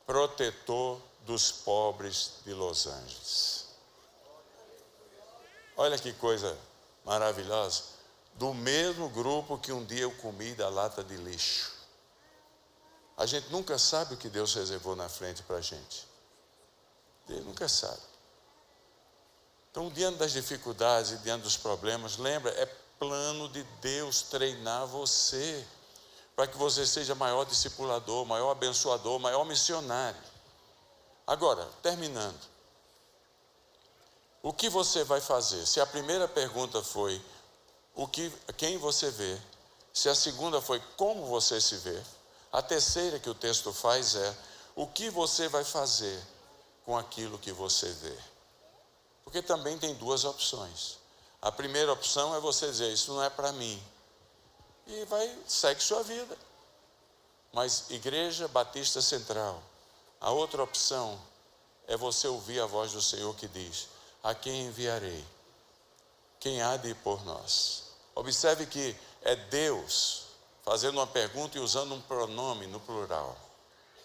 protetor dos pobres de Los Angeles. Olha que coisa maravilhosa. Do mesmo grupo que um dia eu comi da lata de lixo. A gente nunca sabe o que Deus reservou na frente para a gente. Ele nunca sabe. Então, diante das dificuldades e diante dos problemas, lembra, é plano de Deus treinar você, para que você seja maior discipulador, maior abençoador, maior missionário. Agora, terminando. O que você vai fazer? Se a primeira pergunta foi quem você vê, se a segunda foi como você se vê, a terceira que o texto faz é o que você vai fazer com aquilo que você vê. Porque também tem duas opções. A primeira opção é você dizer: isso não é para mim, e segue sua vida. Mas Igreja Batista Central, a outra opção é você ouvir a voz do Senhor que diz: a quem enviarei? Quem há de ir por nós? Observe que é Deus fazendo uma pergunta e usando um pronome no plural.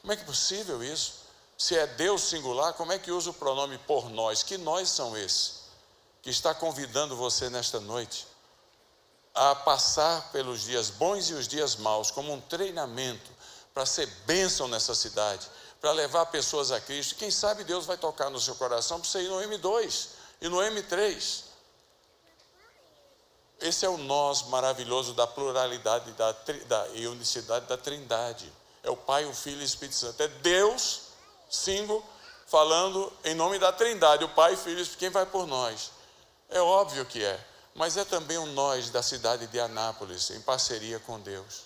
Como é que é possível isso? Se é Deus singular, como é que usa o pronome por nós? Que nós são esses? Que está convidando você nesta noite a passar pelos dias bons e os dias maus como um treinamento para ser bênção nessa cidade, para levar pessoas a Cristo. Quem sabe Deus vai tocar no seu coração para você ir no M2 e no M3. Esse é o nós maravilhoso da pluralidade e unicidade da Trindade. É o Pai, o Filho e o Espírito Santo. É Deus, singular, falando em nome da Trindade, o Pai, o Filho e o Espírito. Quem vai por nós? É óbvio que é, mas é também o nós da cidade de Anápolis, em parceria com Deus,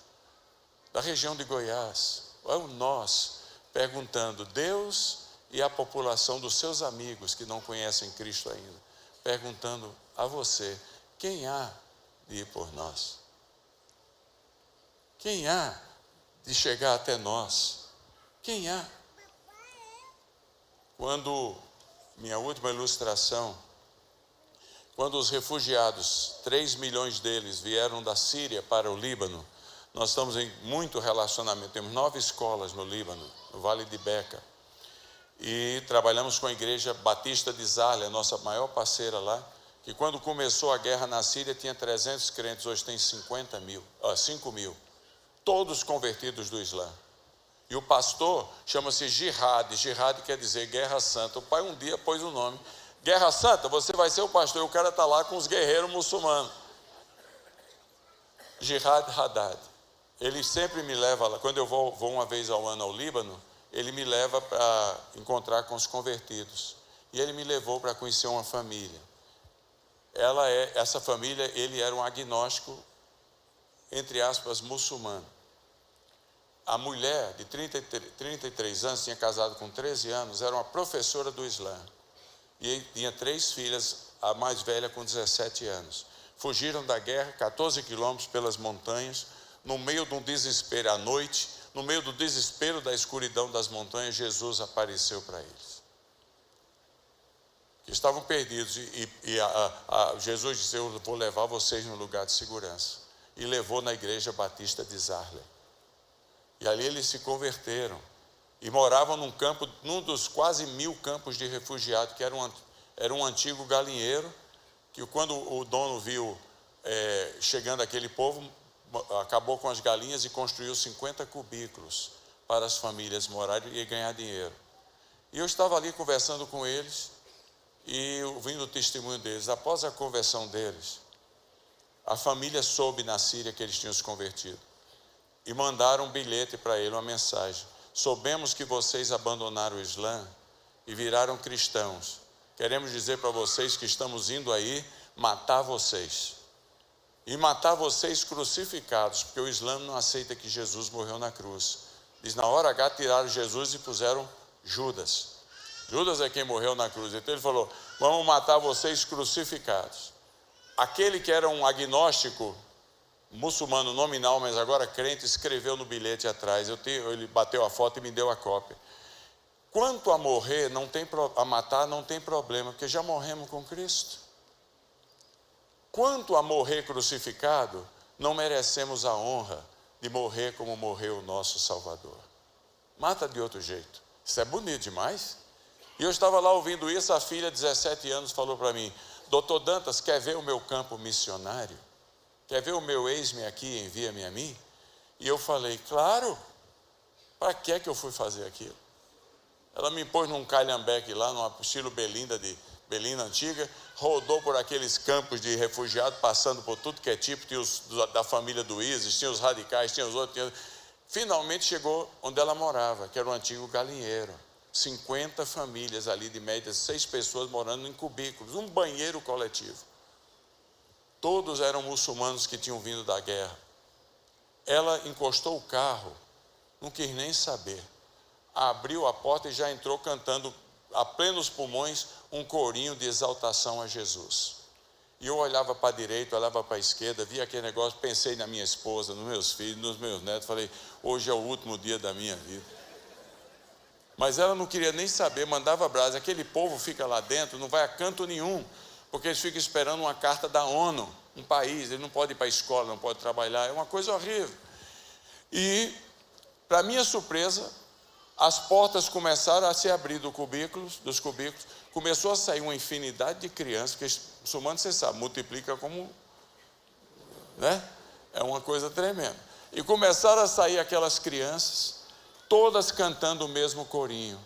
da região de Goiás. É o nós, perguntando, Deus e a população dos seus amigos que não conhecem Cristo ainda, perguntando a você: quem há de ir por nós? Quem há de chegar até nós? Quem há? Quando, minha última ilustração, quando os refugiados, 3 milhões deles, vieram da Síria para o Líbano, nós estamos em muito relacionamento, temos 9 escolas no Líbano, no Vale de Beca, e trabalhamos com a Igreja Batista de Zarle, a nossa maior parceira lá, que quando começou a guerra na Síria tinha 300 crentes, hoje tem 5 mil, todos convertidos do Islã. E o pastor chama-se Jihad, Jihad quer dizer Guerra Santa. O pai um dia pôs o nome, Guerra Santa, você vai ser o pastor, e o cara está lá com os guerreiros muçulmanos. Jihad Haddad. ele sempre me leva lá. Quando eu vou uma vez ao ano ao Líbano, ele me leva para encontrar com os convertidos. E ele me levou para conhecer uma família. Essa família, ele era um agnóstico, entre aspas, muçulmano. A mulher de 33 anos, tinha casado com 13 anos, era uma professora do Islã. E tinha 3 filhas, a mais velha com 17 anos. Fugiram da guerra, 14 quilômetros pelas montanhas, no meio de um desespero à noite, no meio do desespero da escuridão das montanhas, Jesus apareceu para eles. Que estavam perdidos e Jesus disse: eu vou levar vocês no lugar de segurança. E levou na igreja batista de Zarle. E ali eles se converteram e moravam num dos quase 1000 campos de refugiados, que era um antigo galinheiro, que quando o dono viu chegando aquele povo, acabou com as galinhas e construiu 50 cubículos para as famílias morarem e ganhar dinheiro. E eu estava ali conversando com eles e ouvindo o testemunho deles. Após a conversão deles, a família soube na Síria que eles tinham se convertido e mandaram um bilhete para ele, uma mensagem: soubemos que vocês abandonaram o Islã e viraram cristãos. Queremos dizer para vocês que estamos indo aí matar vocês. E matar vocês crucificados, porque o Islã não aceita que Jesus morreu na cruz. Diz, na hora H tiraram Jesus e puseram Judas. Judas é quem morreu na cruz. Então ele falou: vamos matar vocês crucificados. Aquele que era um agnóstico, muçulmano nominal, mas agora crente, escreveu no bilhete atrás. Ele bateu a foto e me deu a cópia. Quanto a morrer, a matar não tem problema, porque já morremos com Cristo. Quanto a morrer crucificado, não merecemos a honra de morrer como morreu o nosso Salvador. Mata de outro jeito. Isso é bonito demais. E eu estava lá ouvindo isso, a filha de 17 anos falou para mim: doutor Dantas, quer ver o meu campo missionário? Quer ver o meu eis-me aqui, envia-me a mim? E eu falei: claro, para que eu fui fazer aquilo? Ela me pôs num calhambeque lá, no estilo Belinda antiga, rodou por aqueles campos de refugiados, passando por tudo que é tipo, tinha os da família do Isis, tinha os radicais, tinha os outros. Finalmente chegou onde ela morava, que era um antigo galinheiro. 50 famílias ali, de média 6 pessoas morando em cubículos, um banheiro coletivo. Todos eram muçulmanos que tinham vindo da guerra. Ela encostou o carro, não quis nem saber. Abriu a porta e já entrou cantando a plenos pulmões um corinho de exaltação a Jesus. E eu olhava para a direita, olhava para a esquerda, via aquele negócio, pensei na minha esposa, nos meus filhos, nos meus netos, falei: hoje é o último dia da minha vida. Mas ela não queria nem saber, mandava brasa. Aquele povo fica lá dentro, não vai a canto nenhum, porque eles ficam esperando uma carta da ONU, um país, ele não pode ir para a escola, não pode trabalhar, é uma coisa horrível. E, para minha surpresa, as portas começaram a se abrir dos cubículos, começou a sair uma infinidade de crianças, porque muçulmano, você sabe, multiplica como, né? É uma coisa tremenda. E começaram a sair aquelas crianças, todas cantando o mesmo corinho.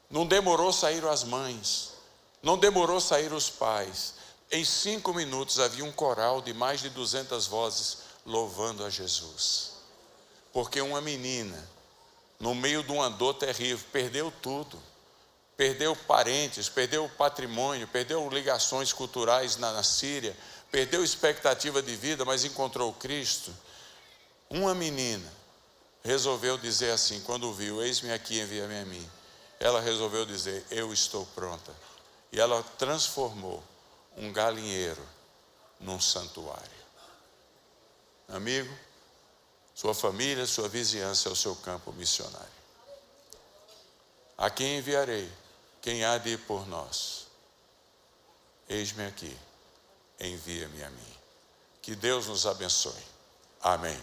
Não demorou sair as mães, não demorou sair os pais. Em 5 minutos havia um coral de mais de 200 vozes louvando a Jesus. Porque uma menina, no meio de uma dor terrível, perdeu tudo. Perdeu parentes, perdeu patrimônio, perdeu ligações culturais na Síria, perdeu expectativa de vida, mas encontrou Cristo. Uma menina resolveu dizer assim, quando viu: eis-me aqui, envia-me a mim. Ela resolveu dizer: eu estou pronta. E ela transformou um galinheiro num santuário. Amigo, sua família, sua vizinhança é o seu campo missionário. A quem enviarei? Quem há de ir por nós? Eis-me aqui, envia-me a mim. Que Deus nos abençoe. Amém.